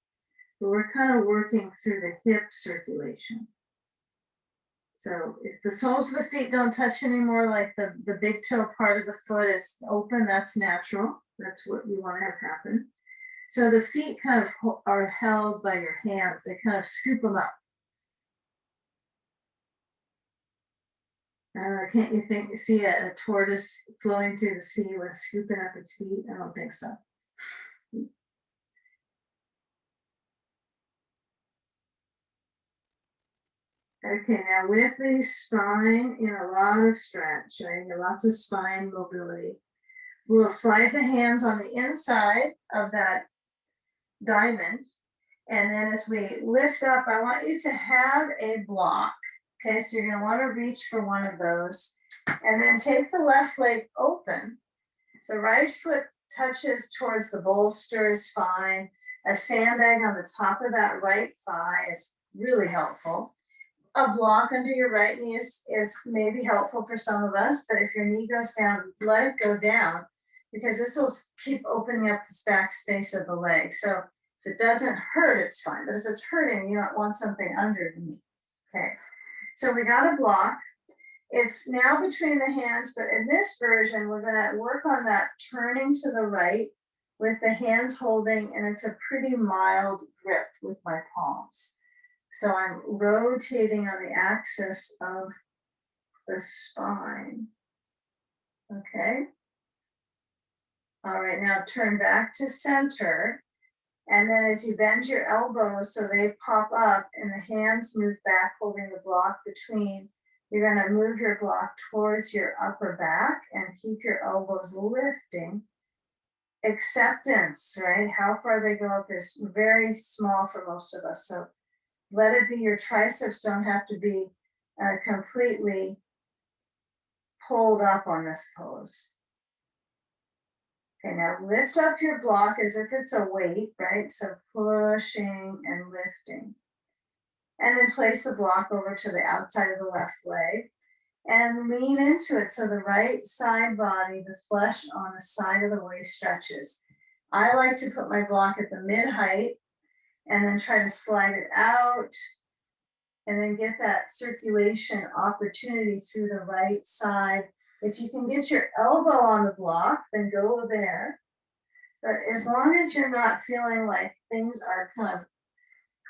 but we're kind of working through the hip circulation. So if the soles of the feet don't touch anymore, like the big toe part of the foot is open, that's natural. That's what we want to have happen. So the feet kind of are held by your hands. They kind of scoop them up. I don't know, can't you see a tortoise flowing through the sea with scooping up its feet? I don't think so. Okay, now with the spine, a lot of stretch, right? Lots of spine mobility. We'll slide the hands on the inside of that diamond. And then as we lift up, I want you to have a block. Okay, so you're going to want to reach for one of those. And then take the left leg open. The right foot touches towards the bolster is fine. A sandbag on the top of that right thigh is really helpful. A block under your right knee is maybe helpful for some of us, but if your knee goes down, let it go down, because this will keep opening up this back space of the leg. So if it doesn't hurt, it's fine. But if it's hurting, you don't want something under the knee. Okay. So we got a block. It's now between the hands, but in this version, we're going to work on that turning to the right with the hands holding, and it's a pretty mild grip with my palms. So I'm rotating on the axis of the spine. Okay. All right, now turn back to center. And then as you bend your elbows so they pop up and the hands move back, holding the block between, you're going to move your block towards your upper back and keep your elbows lifting. Acceptance, right? How far they go up is very small for most of us. So let it be. Your triceps don't have to be completely pulled up on this pose. Okay, now lift up your block as if it's a weight, right? So pushing and lifting. And then place the block over to the outside of the left leg and lean into it. So the right side body, the flesh on the side of the waist stretches. I like to put my block at the mid height and then try to slide it out and then get that circulation opportunity through the right side. If you can get your elbow on the block, then go there. But as long as you're not feeling like things are kind of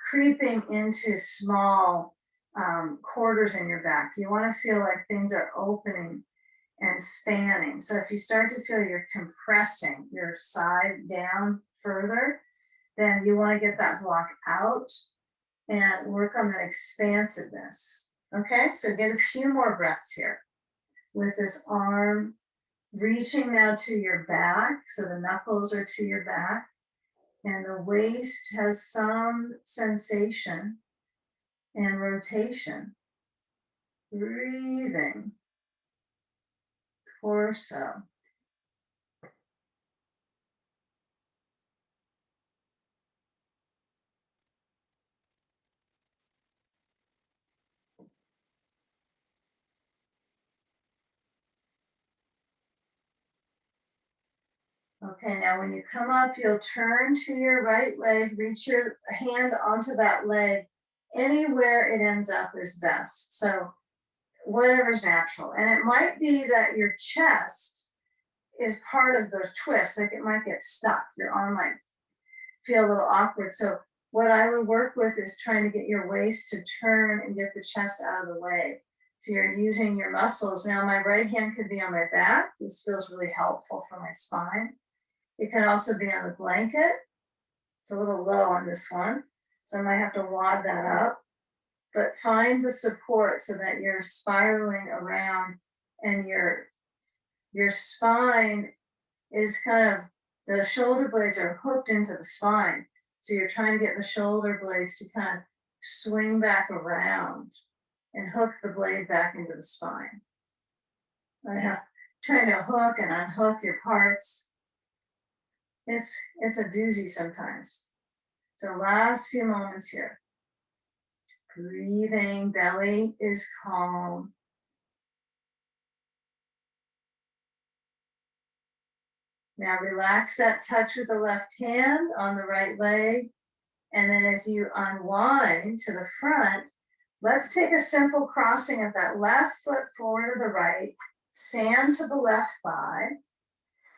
creeping into small quarters in your back, you want to feel like things are opening and spanning. So if you start to feel you're compressing your side down further, then you want to get that block out and work on that expansiveness. Okay, so get a few more breaths here with this arm reaching now to your back. So the knuckles are to your back and the waist has some sensation and rotation. Breathing, torso. Okay, now when you come up, you'll turn to your right leg, reach your hand onto that leg. Anywhere it ends up is best. So whatever's natural. And it might be that your chest is part of the twist, like it might get stuck. Your arm might feel a little awkward. So what I would work with is trying to get your waist to turn and get the chest out of the way. So you're using your muscles. Now my right hand could be on my back. This feels really helpful for my spine. It can also be on the blanket. It's a little low on this one, so I might have to wad that up. But find the support so that you're spiraling around and your spine is kind of, the shoulder blades are hooked into the spine. So you're trying to get the shoulder blades to kind of swing back around and hook the blade back into the spine. Trying to hook and unhook your parts. It's a doozy sometimes. So last few moments here. Breathing, belly is calm. Now relax that touch with the left hand on the right leg. And then as you unwind to the front, let's take a simple crossing of that left foot forward to the right, sand to the left thigh.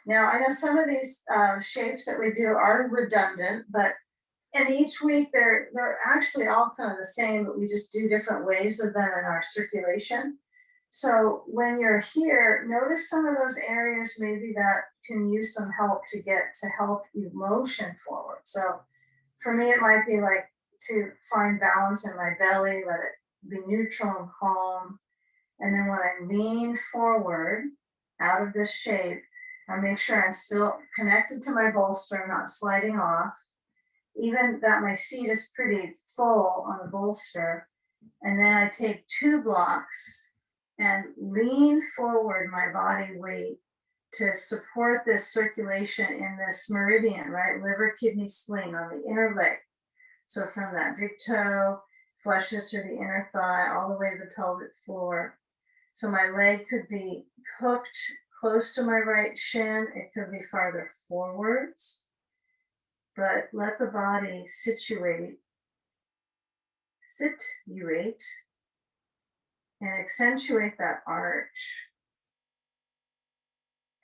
Now, I know some of these shapes that we do are redundant, but in each week they're actually all kind of the same, but we just do different waves of them in our circulation. So when you're here, notice some of those areas maybe that can use some help to help you motion forward. So for me, it might be like to find balance in my belly, let it be neutral and calm. And then when I lean forward out of this shape, I make sure I'm still connected to my bolster, I'm not sliding off. Even that my seat is pretty full on the bolster. And then I take 2 blocks and lean forward my body weight to support this circulation in this meridian, right? Liver, kidney, spleen on the inner leg. So from that big toe, flushes through the inner thigh, all the way to the pelvic floor. So my leg could be hooked close to my right shin. It could be farther forwards, but let the body situate, and accentuate that arch.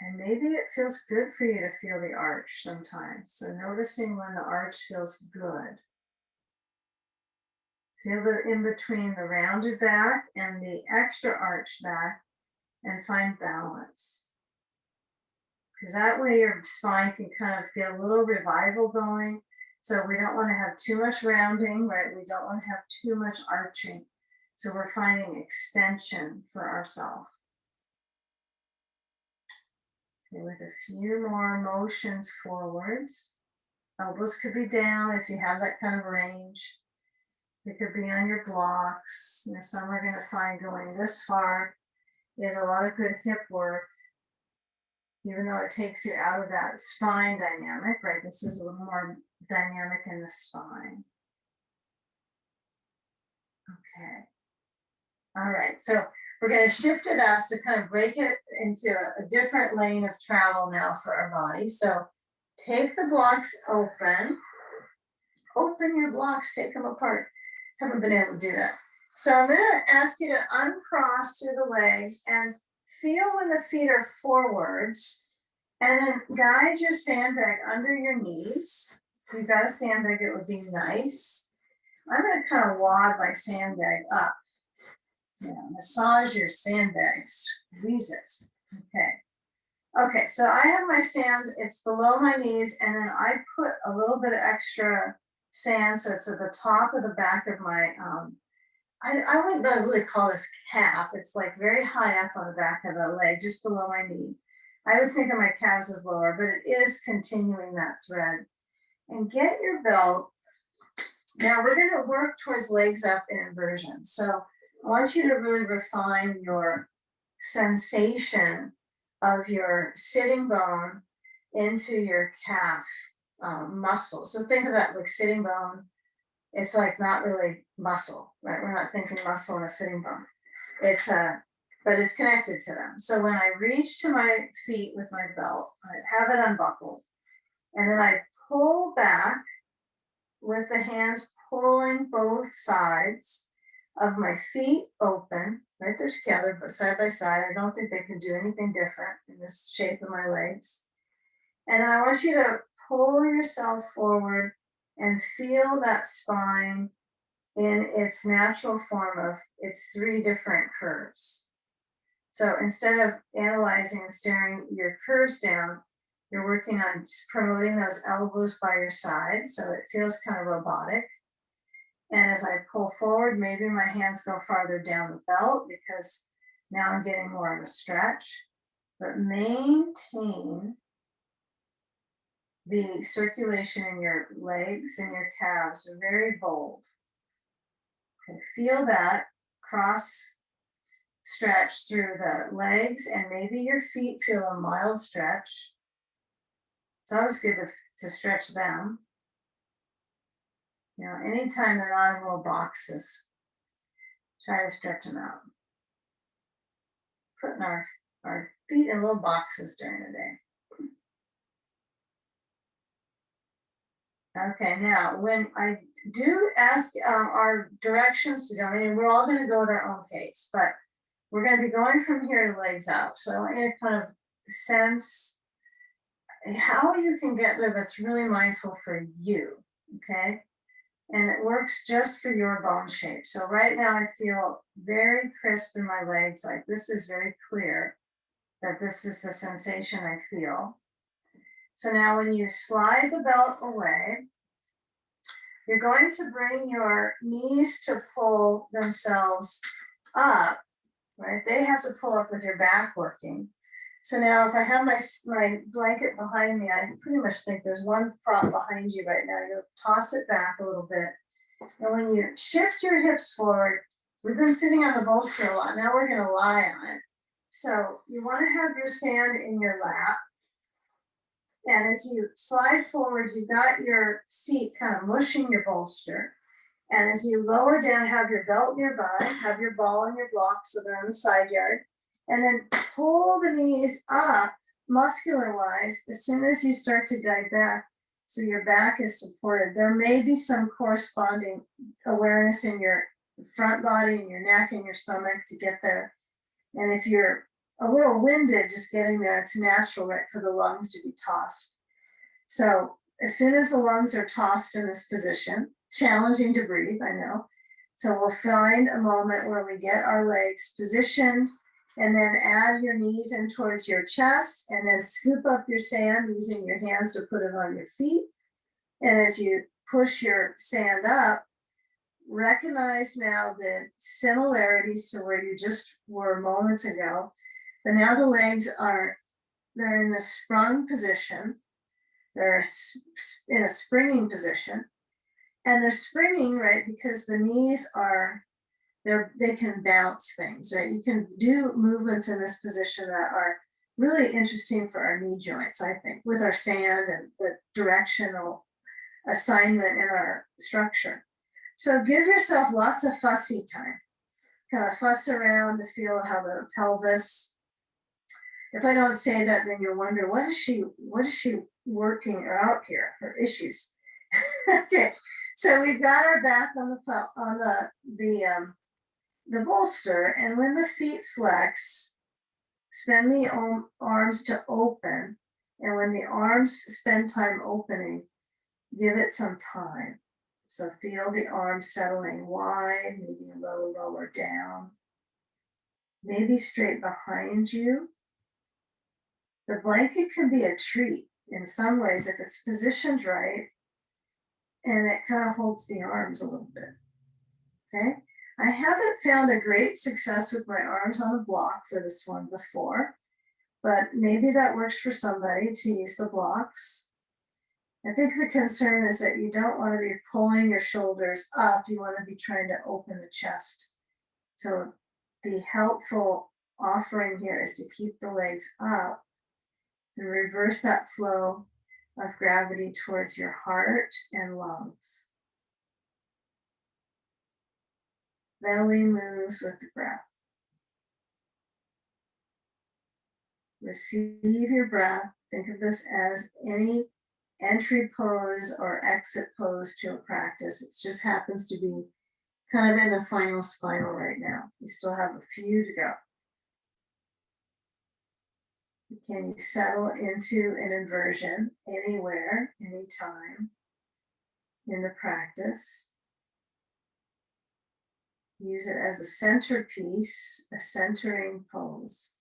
And maybe it feels good for you to feel the arch sometimes. So noticing when the arch feels good. Feel the in between the rounded back and the extra arch back and find balance. Because that way your spine can kind of get a little revival going. So we don't want to have too much rounding, right? We don't want to have too much arching. So we're finding extension for ourselves. Okay, with a few more motions forwards. Elbows could be down if you have that kind of range. They could be on your blocks. You know, some are going to find going this far is a lot of good hip work, even though it takes you out of that spine dynamic, right? This is a little more dynamic in the spine. Okay. All right, so we're going to shift it up, so kind of break it into a different lane of travel now for our body. So take the blocks open your blocks, take them apart. Haven't been able to do that. So I'm going to ask you to uncross through the legs and feel when the feet are forwards, and then guide your sandbag under your knees. If you've got a sandbag, it would be nice. I'm going to kind of wad my sandbag up. Massage your sandbag, squeeze it. Okay, so I have my sand, it's below my knees, and then I put a little bit of extra sand. So it's at the top of the back of my, I wouldn't really call this calf. It's like very high up on the back of the leg, just below my knee. I would think of my calves as lower, but it is continuing that thread. And get your belt. Now we're going to work towards legs up in inversion. So I want you to really refine your sensation of your sitting bone into your calf muscle. So think of that like sitting bone. It's like not really muscle, right? We're not thinking muscle in a sitting bone. It's but it's connected to them. So when I reach to my feet with my belt, I have it unbuckled, and then I pull back with the hands pulling both sides of my feet open, right? They're together, but side by side. I don't think they can do anything different in this shape of my legs. And then I want you to pull yourself forward and feel that spine in its natural form of its 3 different curves. So instead of analyzing and staring your curves down, you're working on promoting those elbows by your side so it feels kind of robotic. And as I pull forward, maybe my hands go farther down the belt because now I'm getting more of a stretch. But maintain the circulation in your legs and your calves are very bold. Okay, feel that cross stretch through the legs, and maybe your feet feel a mild stretch. It's always good to stretch them. You know, anytime they're not in little boxes, try to stretch them out. Putting our feet in little boxes during the day. Okay, now when I do ask our directions to go, I mean, we're all going to go at our own pace, but we're going to be going from here to legs up. So I want you to kind of sense how you can get there that's really mindful for you, okay? And it works just for your bone shape. So right now I feel very crisp in my legs, like this is very clear that this is the sensation I feel. So now when you slide the belt away, you're going to bring your knees to pull themselves up, right? They have to pull up with your back working. So now if I have my blanket behind me, I pretty much think there's one prop behind you right now. You'll toss it back a little bit. And when you shift your hips forward, we've been sitting on the bolster a lot. Now we're going to lie on it. So you want to have your sand in your lap. And as you slide forward, you've got your seat kind of mushing your bolster. And as you lower down, have your belt nearby, have your ball and your block so they're on the side yard. And then pull the knees up muscular wise as soon as you start to guide back so your back is supported. There may be some corresponding awareness in your front body and your neck and your stomach to get there. And if you're a little winded just getting there, it's natural, right, for the lungs to be tossed. So as soon as the lungs are tossed in this position, challenging to breathe, I know. So we'll find a moment where we get our legs positioned, and then add your knees in towards your chest, and then scoop up your sand using your hands to put it on your feet. And as you push your sand up, recognize now the similarities to where you just were moments ago. But now the legs they're in the sprung position. They're in a springing position. And they're springing, right, because the knees they can bounce things, right? You can do movements in this position that are really interesting for our knee joints, I think, with our sand and the directional assignment in our structure. So give yourself lots of fussy time. Kind of fuss around to feel how the pelvis. If I don't say that, then you'll wonder, what is she working out here, her issues? Okay, so we've got our back on the bolster, and when the feet flex, spend the arms to open, and when the arms spend time opening, give it some time. So feel the arms settling wide, maybe a little lower down, maybe straight behind you. The blanket can be a treat in some ways if it's positioned right. and it kind of holds the arms a little bit. Okay. I haven't found a great success with my arms on a block for this one before, but maybe that works for somebody to use the blocks. I think the concern is that you don't want to be pulling your shoulders up. You want to be trying to open the chest. So the helpful offering here is to keep the legs up and reverse that flow of gravity towards your heart and lungs. Belly moves with the breath. Receive your breath. Think of this as any entry pose or exit pose to a practice. It just happens to be kind of in the final spiral right now. You still have a few to go. Can you settle into an inversion anywhere, anytime in the practice? Use it as a centerpiece, a centering pose.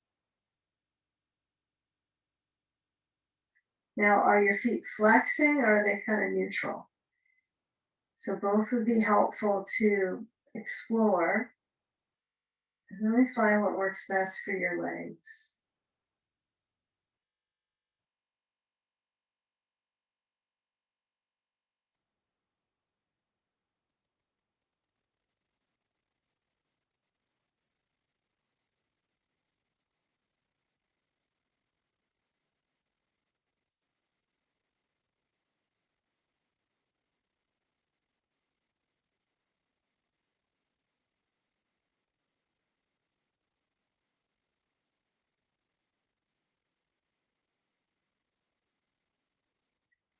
Now, are your feet flexing or are they kind of neutral? So both would be helpful to explore and really find what works best for your legs.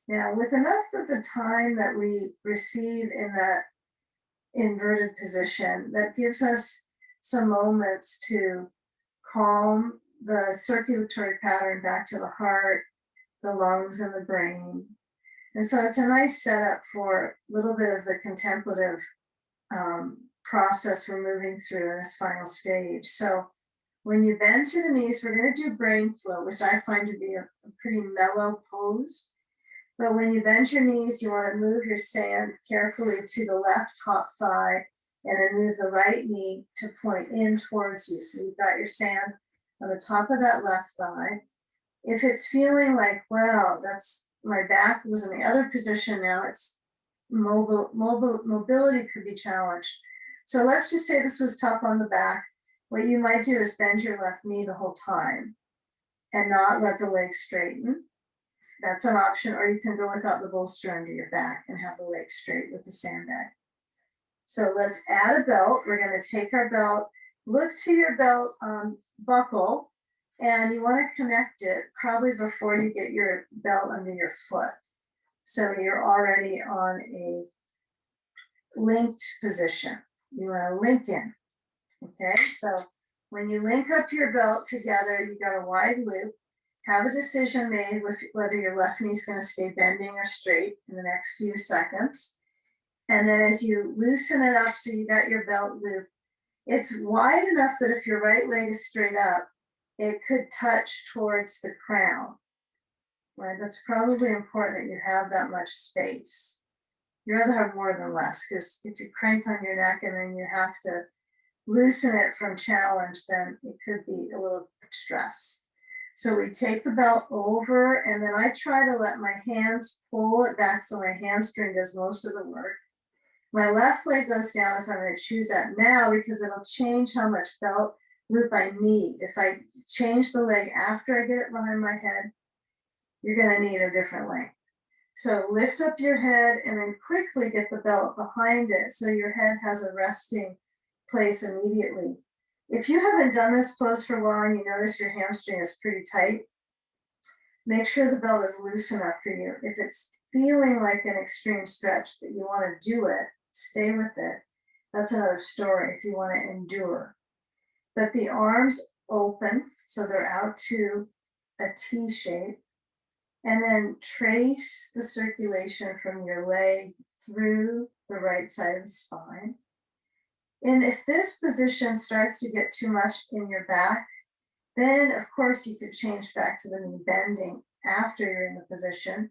Now, with enough of the time that we receive in that inverted position, that gives us some moments to calm the circulatory pattern back to the heart, the lungs, and the brain. And so it's a nice setup for a little bit of the contemplative process we're moving through in this final stage. So when you bend through the knees, we're going to do brain flow, which I find to be a pretty mellow pose. But when you bend your knees, you want to move your sand carefully to the left top thigh and then move the right knee to point in towards you. So you've got your sand on the top of that left thigh. If it's feeling like, well, that's my back was in the other position now, it's mobility could be challenged. So let's just say this was top on the back. What you might do is bend your left knee the whole time and not let the legs straighten. That's an option, or you can go without the bolster under your back and have the legs straight with the sandbag. So let's add a belt. We're going to take our belt, look to your belt buckle, and you want to connect it probably before you get your belt under your foot. So you're already on a linked position. You want to link in. Okay, so when you link up your belt together, you got a wide loop. Have a decision made with whether your left knee is going to stay bending or straight in the next few seconds. And then as you loosen it up so you got your belt loop, it's wide enough that if your right leg is straight up, it could touch towards the crown. Right? That's probably important that you have that much space. You'd rather have more than less, because if you crank on your neck and then you have to loosen it from challenge, then it could be a little stress. So we take the belt over, and then I try to let my hands pull it back so my hamstring does most of the work. My left leg goes down if I'm going to choose that now, because it'll change how much belt loop I need. If I change the leg after I get it behind my head, you're going to need a different length. So lift up your head and then quickly get the belt behind it so your head has a resting place immediately. If you haven't done this pose for a while and you notice your hamstring is pretty tight, make sure the belt is loose enough for you. If it's feeling like an extreme stretch that you want to do it, stay with it. That's another story if you want to endure. But the arms open, so they're out to a T shape. And then trace the circulation from your leg through the right side of the spine. And if this position starts to get too much in your back, then of course you could change back to the knee bending after you're in the position.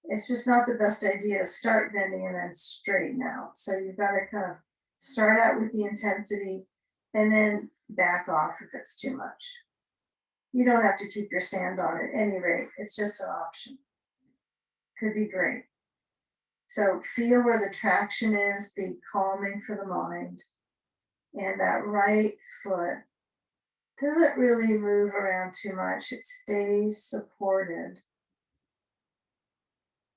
it's just not the best idea to start bending and then straighten out. So you've got to kind of start out with the intensity and then back off if it's too much. You don't have to keep your sand on at any rate. It's just an option. Could be great. So feel where the traction is, the calming for the mind. And that right foot doesn't really move around too much. It stays supported.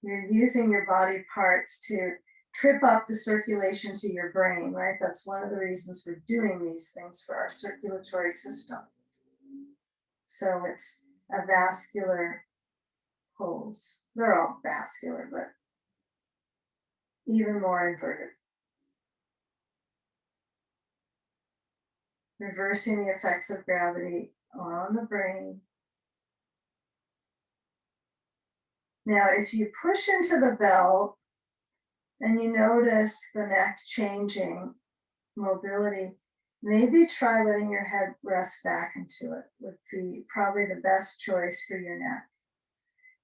You're using your body parts to trip up the circulation to your brain, right? That's one of the reasons we're doing these things for our circulatory system. So it's a vascular pose. They're all vascular, but even more inverted. Reversing the effects of gravity on the brain. Now, if you push into the belt and you notice the neck changing, mobility, maybe try letting your head rest back into it would be probably the best choice for your neck.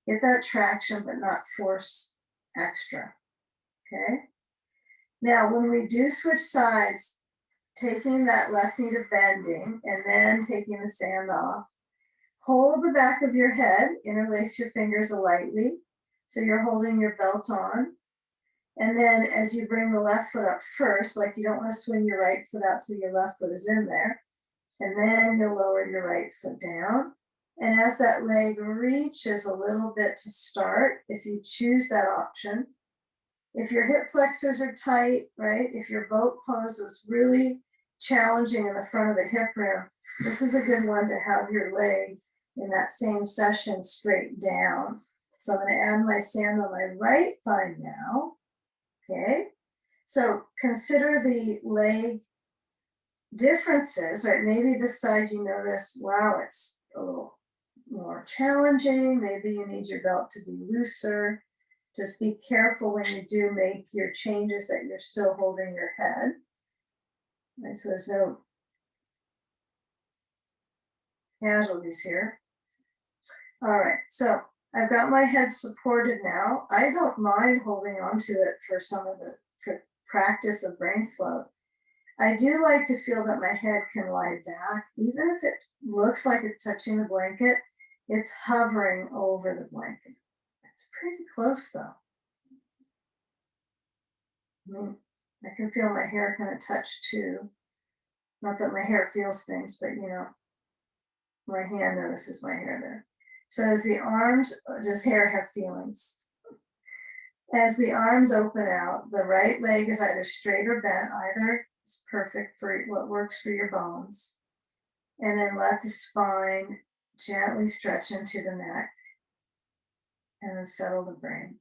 Get that traction, but not force extra, okay? Now, when we do switch sides, taking that left knee to bending and then taking the sand off, hold the back of your head, interlace your fingers lightly, so you're holding your belt on. And then as you bring the left foot up first, like you don't want to swing your right foot out till your left foot is in there, and then you'll lower your right foot down. And as that leg reaches a little bit to start, if you choose that option, if your hip flexors are tight, right, if your boat pose was really challenging in the front of the hip rim, this is a good one to have your leg in that same session straight down. So I'm going to add my sand on my right thigh now. Okay, so consider the leg differences, right? Maybe this side you notice, wow, it's a little more challenging. Maybe you need your belt to be looser. Just be careful when you do make your changes that you're still holding your head. Right, so there's no casualties here. All right, so I've got my head supported now. I don't mind holding on to it for some of the practice of brain flow. I do like to feel that my head can lie back. Even if it looks like it's touching the blanket, it's hovering over the blanket. It's pretty close though. I can feel my hair kind of touch too. Not that my hair feels things, but you know, my hand notices my hair there. So as the arms, does hair have feelings? As the arms open out, the right leg is either straight or bent. Either is perfect for what works for your bones. And then let the spine gently stretch into the neck and then settle the brain.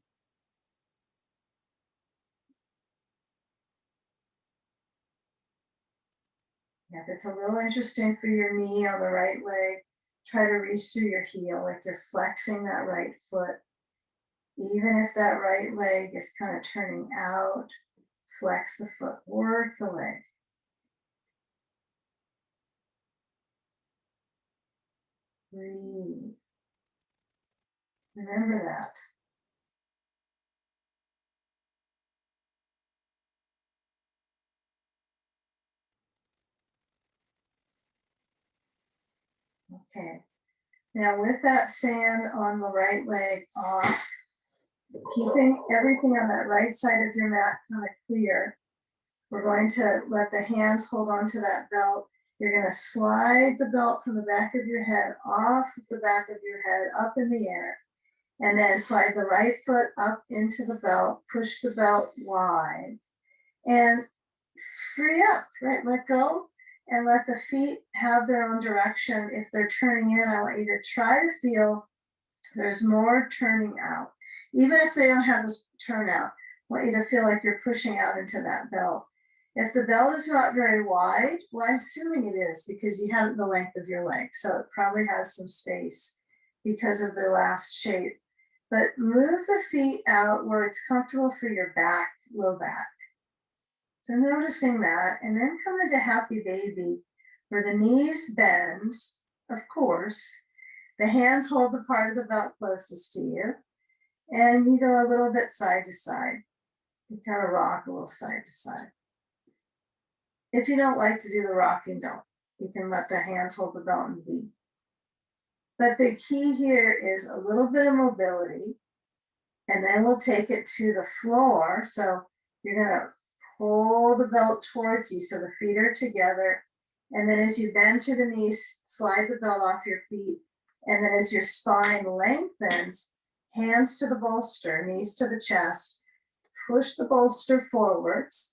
If it's a little interesting for your knee on the right leg, try to reach through your heel like you're flexing that right foot. Even if that right leg is kind of turning out, flex the foot, work the leg. Breathe. Remember that. Okay. Now with that sand on the right leg off, keeping everything on that right side of your mat kind of clear, we're going to let the hands hold on to that belt. You're going to slide the belt from the back of your head off of the back of your head up in the air, and then slide the right foot up into the belt, push the belt wide, and free up, right? Let go and let the feet have their own direction. If they're turning in, I want you to try to feel there's more turning out. Even if they don't have this turnout, I want you to feel like you're pushing out into that belt. If the belt is not very wide, well, I'm assuming it is because you have the length of your leg. So it probably has some space because of the last shape. But move the feet out where it's comfortable for your back, low back. So noticing that, and then come into happy baby, where the knees bend, of course. The hands hold the part of the belt closest to you. And you go a little bit side to side. You kind of rock a little side to side. If you don't like to do the rocking, don't. You can let the hands hold the belt and be. But the key here is a little bit of mobility, and then we'll take it to the floor. So you're gonna pull the belt towards you so the feet are together. And then as you bend through the knees, slide the belt off your feet. And then as your spine lengthens, hands to the bolster, knees to the chest, push the bolster forwards.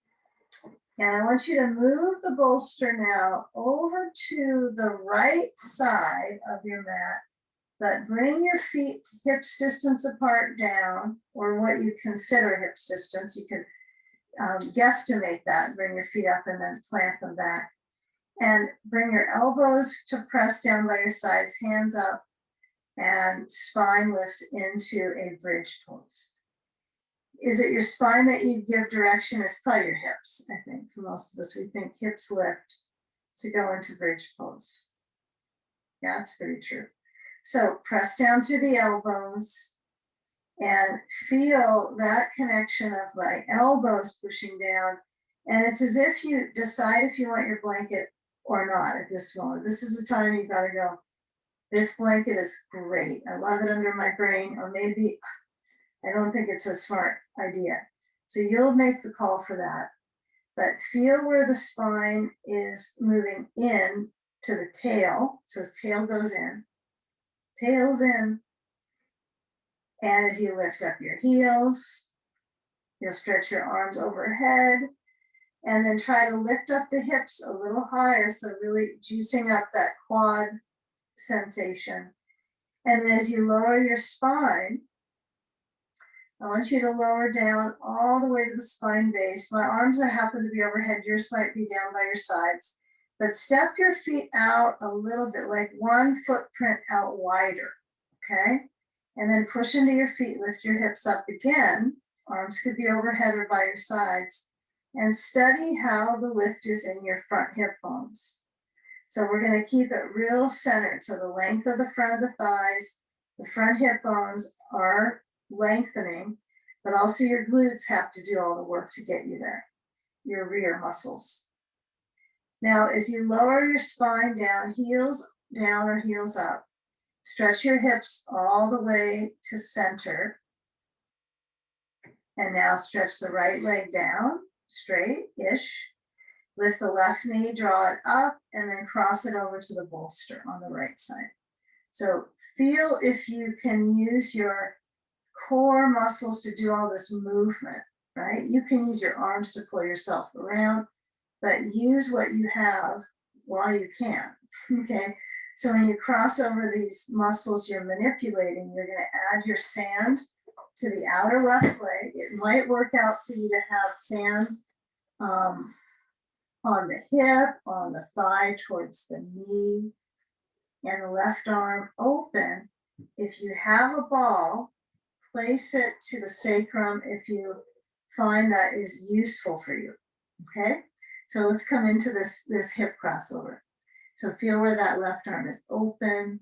And I want you to move the bolster now over to the right side of your mat, but bring your feet hips distance apart down, or what you consider hips distance. You can guesstimate that, bring your feet up and then plant them back. And bring your elbows to press down by your sides, hands up, and spine lifts into a bridge pose. Is it your spine that you give direction? It's probably your hips, I think. For most of us, we think hips lift to go into bridge pose. Yeah, that's pretty true. So press down through the elbows and feel that connection of my elbows pushing down. And it's as if you decide if you want your blanket or not at this moment. This is the time you've got to go, this blanket is great. I love it under my brain, or maybe I don't think it's a smart idea. So you'll make the call for that. But feel where the spine is moving in to the tail. So as tail goes in, tail's in. And as you lift up your heels, you'll stretch your arms overhead and then try to lift up the hips a little higher. So really juicing up that quad sensation. And then as you lower your spine, I want you to lower down all the way to the spine base. My arms are happen to be overhead. Yours might be down by your sides. But step your feet out a little bit, like one footprint out wider, okay? And then push into your feet, lift your hips up again. Arms could be overhead or by your sides. And study how the lift is in your front hip bones. So we're gonna keep it real centered. So the length of the front of the thighs, the front hip bones are lengthening, but also your glutes have to do all the work to get you there, your rear muscles. Now, as you lower your spine down, heels down or heels up, stretch your hips all the way to center. And now stretch the right leg down, straight-ish. Lift the left knee, draw it up, and then cross it over to the bolster on the right side. So feel if you can use your core muscles to do all this movement, right? You can use your arms to pull yourself around, but use what you have while you can, okay? So when you cross over these muscles you're manipulating, you're gonna add your sand to the outer left leg. It might work out for you to have sand on the hip, on the thigh towards the knee, and the left arm open. If you have a ball, place it to the sacrum if you find that is useful for you, okay? So let's come into this hip crossover. So feel where that left arm is open.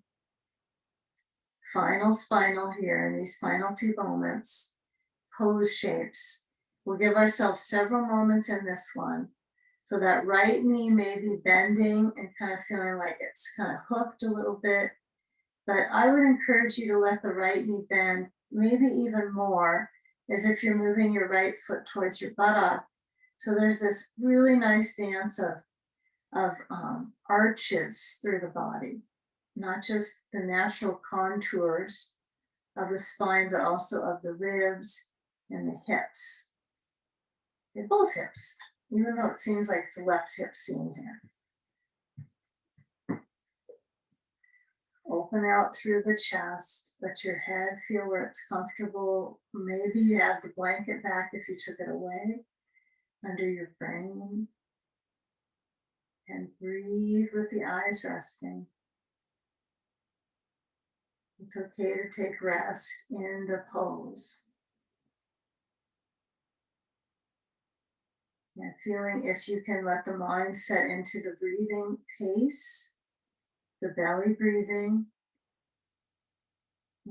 Final spinal here in these final few moments. Pose shapes. We'll give ourselves several moments in this one. So that right knee may be bending and kind of feeling like it's kind of hooked a little bit. But I would encourage you to let the right knee bend, maybe even more, as if you're moving your right foot towards your buttock. So there's this really nice dance of arches through the body, not just the natural contours of the spine, but also of the ribs and the hips. Okay, both hips, even though it seems like it's the left hip seen here. Open out through the chest, let your head feel where it's comfortable. Maybe you add the blanket back if you took it away, under your brain. And breathe with the eyes resting. It's okay to take rest in the pose. And feeling if you can let the mind set into the breathing pace, the belly breathing,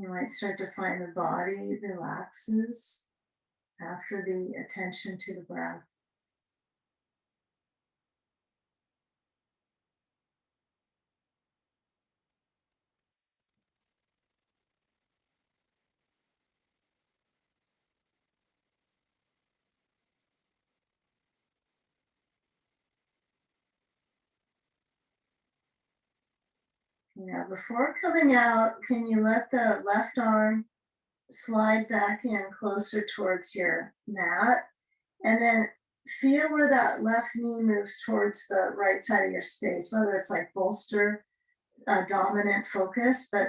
You might start to find the body relaxes after the attention to the breath. Now, before coming out, can you let the left arm slide back in closer towards your mat? And then feel where that left knee moves towards the right side of your space, whether it's like bolster, dominant focus, but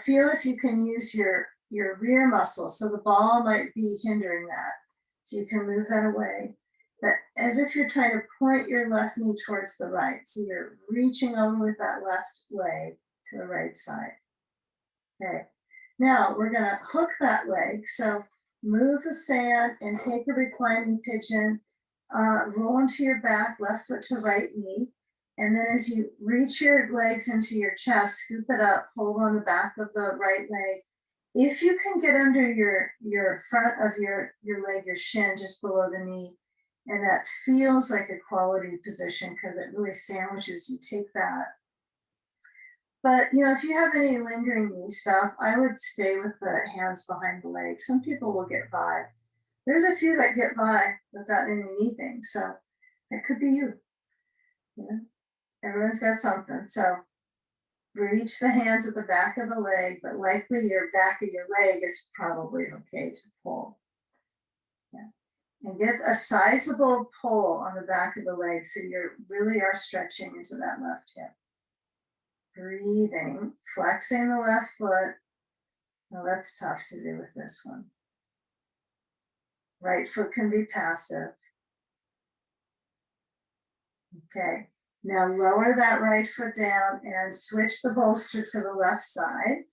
feel if you can use your rear muscle. So the ball might be hindering that. So you can move that away. But as if you're trying to point your left knee towards the right. So you're reaching over with that left leg to the right side. Okay. Now we're going to hook that leg. So move the sand and take a reclining pigeon. Roll into your back, left foot to right knee. And then as you reach your legs into your chest, scoop it up, hold on the back of the right leg. If you can get under your front of your leg, your shin, just below the knee, and that feels like a quality position because it really sandwiches, you take that. But if you have any lingering knee stuff, I would stay with the hands behind the legs. Some people will get by. There's a few that get by without any knee things, so that could be you. Everyone's got something. So reach the hands at the back of the leg, but likely your back of your leg is probably okay to pull. Yeah. And get a sizable pull on the back of the leg so you really are stretching into that left hip. Breathing, flexing the left foot. Well, that's tough to do with this one. Right foot can be passive. Okay. Now lower that right foot down and switch the bolster to the left side.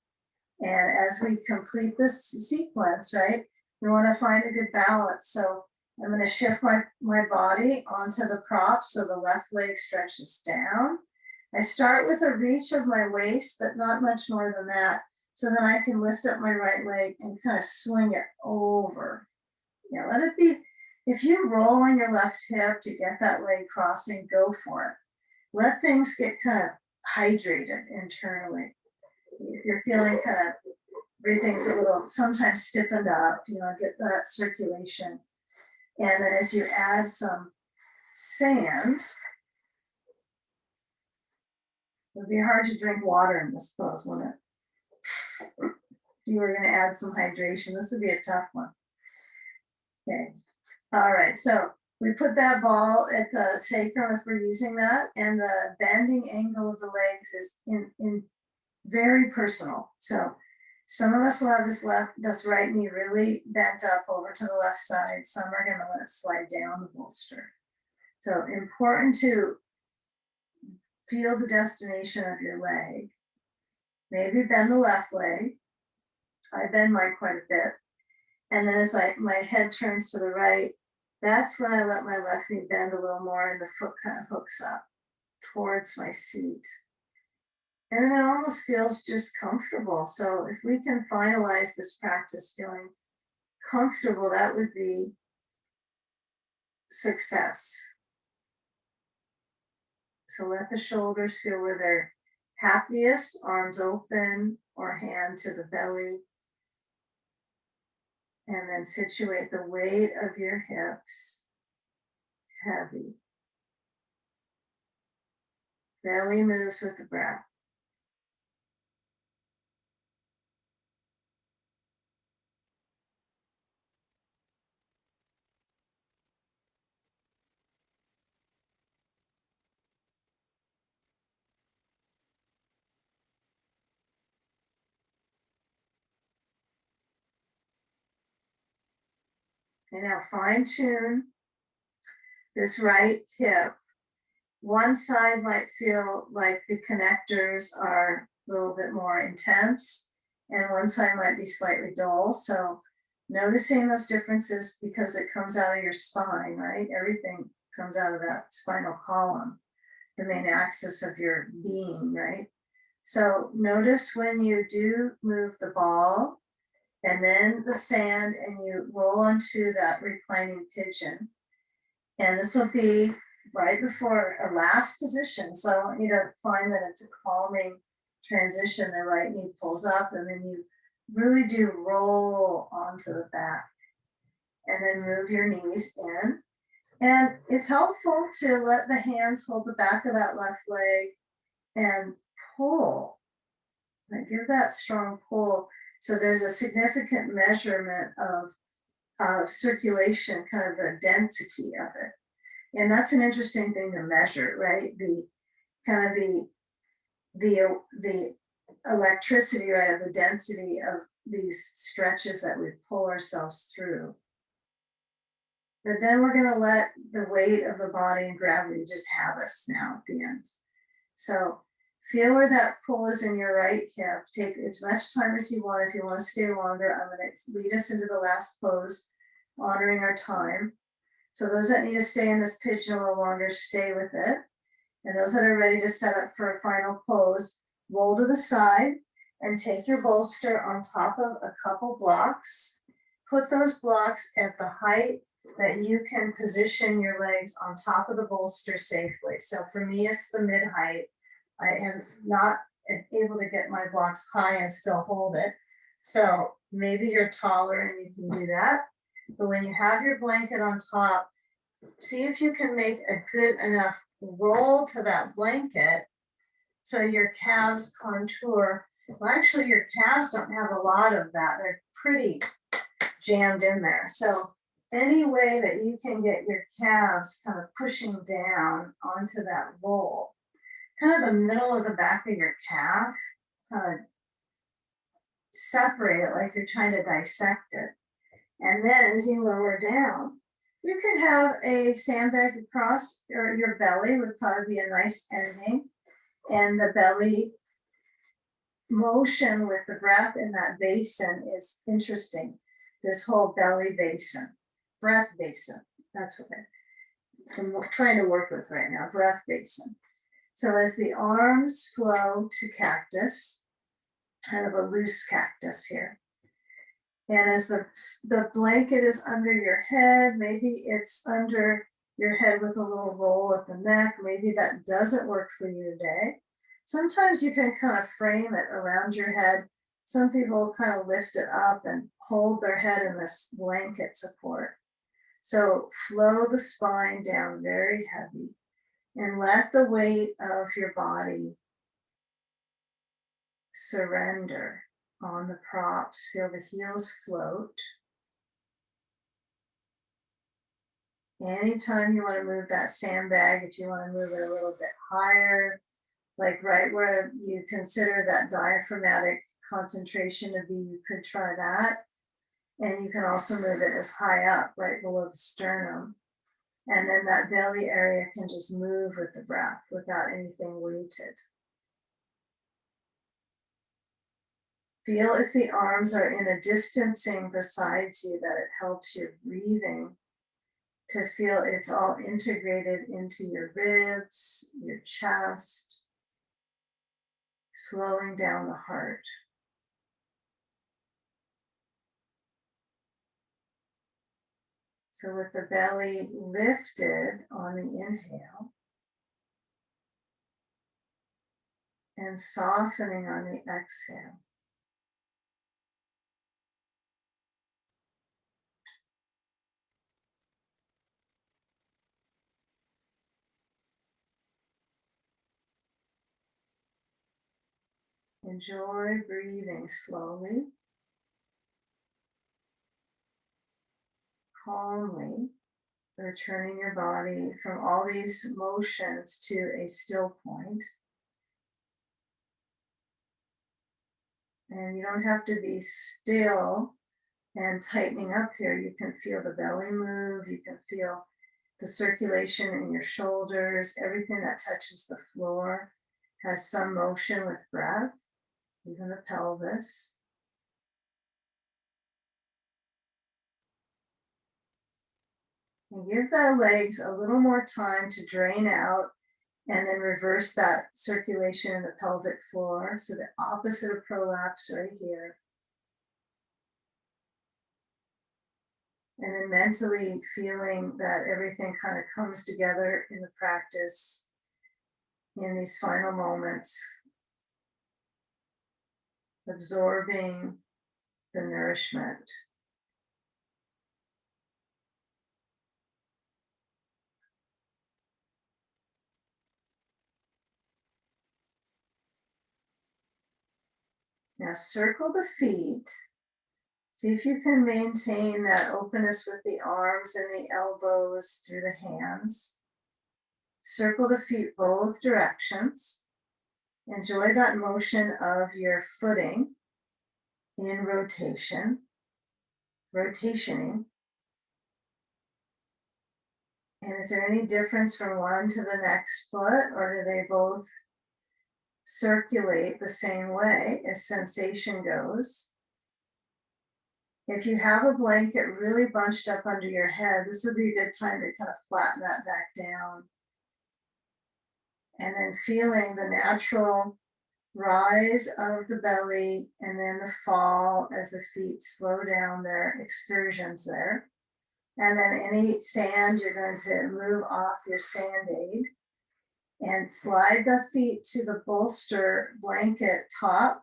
And as we complete this sequence, right, we want to find a good balance. So I'm going to shift my body onto the prop so the left leg stretches down. I start with a reach of my waist, but not much more than that. So then I can lift up my right leg and kind of swing it over. Yeah, let it be. If you roll on your left hip to get that leg crossing, go for it. Let things get kind of hydrated internally. You're feeling kind of everything's a little sometimes stiffened up, get that circulation. And then as you add some sand, it would be hard to drink water in this pose, wouldn't it? If you were going to add some hydration, this would be a tough one. Okay. All right. So we put that ball at the sacrum if we're using that, and the bending angle of the legs is in very personal. So some of us will have this right knee really bent up over to the left side. Some are going to let it slide down the bolster. So important to feel the destination of your leg. Maybe bend the left leg. I bend mine quite a bit. And then as my head turns to the right, that's when I let my left knee bend a little more and the foot kind of hooks up towards my seat. And then it almost feels just comfortable. So if we can finalize this practice feeling comfortable, that would be success. So let the shoulders feel where they're happiest, arms open or hand to the belly. And then situate the weight of your hips heavy. Belly moves with the breath. And now fine tune this right hip. One side might feel like the connectors are a little bit more intense, and one side might be slightly dull. So noticing those differences because it comes out of your spine, right? Everything comes out of that spinal column, the main axis of your being, right? So notice when you do move the ball and then the sand and you roll onto that reclining pigeon. And this will be right before a last position. So I want you to find that it's a calming transition. The right knee pulls up and then you really do roll onto the back and then move your knees in. And it's helpful to let the hands hold the back of that left leg and pull. Like give that strong pull. So there's a significant measurement of circulation, kind of the density of it. And that's an interesting thing to measure, right? The kind of the electricity, right, of the density of these stretches that we pull ourselves through. But then we're going to let the weight of the body and gravity just have us now at the end. So feel where that pull is in your right hip. Take as much time as you want. If you want to stay longer, I'm going to lead us into the last pose, honoring our time. So those that need to stay in this pigeon a little longer, stay with it. And those that are ready to set up for a final pose, roll to the side and take your bolster on top of a couple blocks. Put those blocks at the height that you can position your legs on top of the bolster safely. So for me, it's the mid height. I am not able to get my blocks high and still hold it. So maybe you're taller and you can do that. But when you have your blanket on top, see if you can make a good enough roll to that blanket so your calves contour. Well, actually, your calves don't have a lot of that. They're pretty jammed in there. So any way that you can get your calves kind of pushing down onto that roll, kind of the middle of the back of your calf, kind of separate it like you're trying to dissect it. And then as you lower down, you could have a sandbag across your belly would probably be a nice ending. And the belly motion with the breath in that basin is interesting. This whole belly basin, breath basin, that's what I'm trying to work with right now, breath basin. So as the arms flow to cactus, kind of a loose cactus here. And as the blanket is under your head, maybe it's under your head with a little roll at the neck. Maybe that doesn't work for you today. Sometimes you can kind of frame it around your head. Some people kind of lift it up and hold their head in this blanket support. So flow the spine down very heavy and let the weight of your body surrender on the props. Feel the heels float. Anytime you want to move that sandbag, if you want to move it a little bit higher, like right where you consider that diaphragmatic concentration to be, you could try that. And you can also move it as high up, right below the sternum. And then that belly area can just move with the breath without anything weighted. Feel if the arms are in a distancing besides you, that it helps your breathing to feel it's all integrated into your ribs, your chest, slowing down the heart. So with the belly lifted on the inhale and softening on the exhale. Enjoy breathing slowly, calmly, returning your body from all these motions to a still point. And you don't have to be still and tightening up here. You can feel the belly move. You can feel the circulation in your shoulders. Everything that touches the floor has some motion with breath, even the pelvis. And give the legs a little more time to drain out And then reverse that circulation in the pelvic floor. So the opposite of prolapse right here. And then mentally feeling that everything kind of comes together in the practice in these final moments, absorbing the nourishment. Now circle the feet. See if you can maintain that openness with the arms and the elbows through the hands. Circle the feet both directions. Enjoy that motion of your footing in rotationing. And is there any difference from one to the next foot, or do they both circulate the same way as sensation goes? If you have a blanket really bunched up under your head, this would be a good time to kind of flatten that back down. And then feeling the natural rise of the belly and then the fall as the feet slow down their excursions there. And then any sand, you're going to move off your sand aid and slide the feet to the bolster blanket top.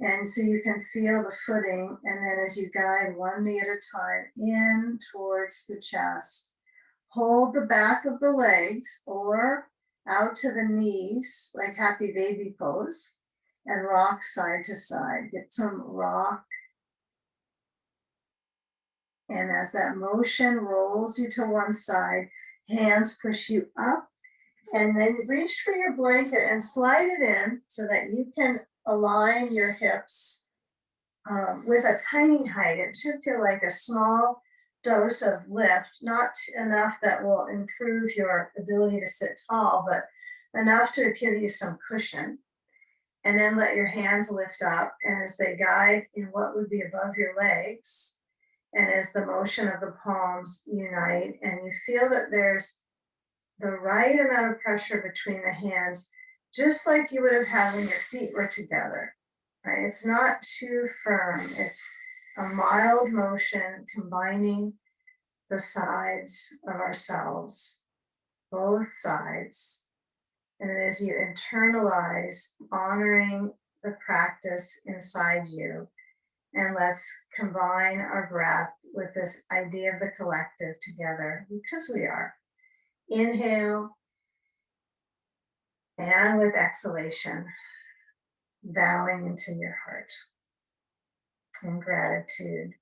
And so you can feel the footing. And then as you guide one knee at a time in towards the chest, hold the back of the legs or out to the knees, like happy baby pose, and rock side to side. Get some rock. And as that motion rolls you to one side, hands push you up, and then reach for your blanket and slide it in so that you can align your hips with a tiny height. It should feel like a small dose of lift, not enough that will improve your ability to sit tall, but enough to give you some cushion. And then let your hands lift up, and as they guide in what would be above your legs, and as the motion of the palms unite, and you feel that there's the right amount of pressure between the hands, just like you would have had when your feet were together, right? It's not too firm. It's a mild motion combining the sides of ourselves, both sides. And then as you internalize, honoring the practice inside you, and let's combine our breath with this idea of the collective together, because we are. Inhale, and with exhalation, bowing into your heart in gratitude.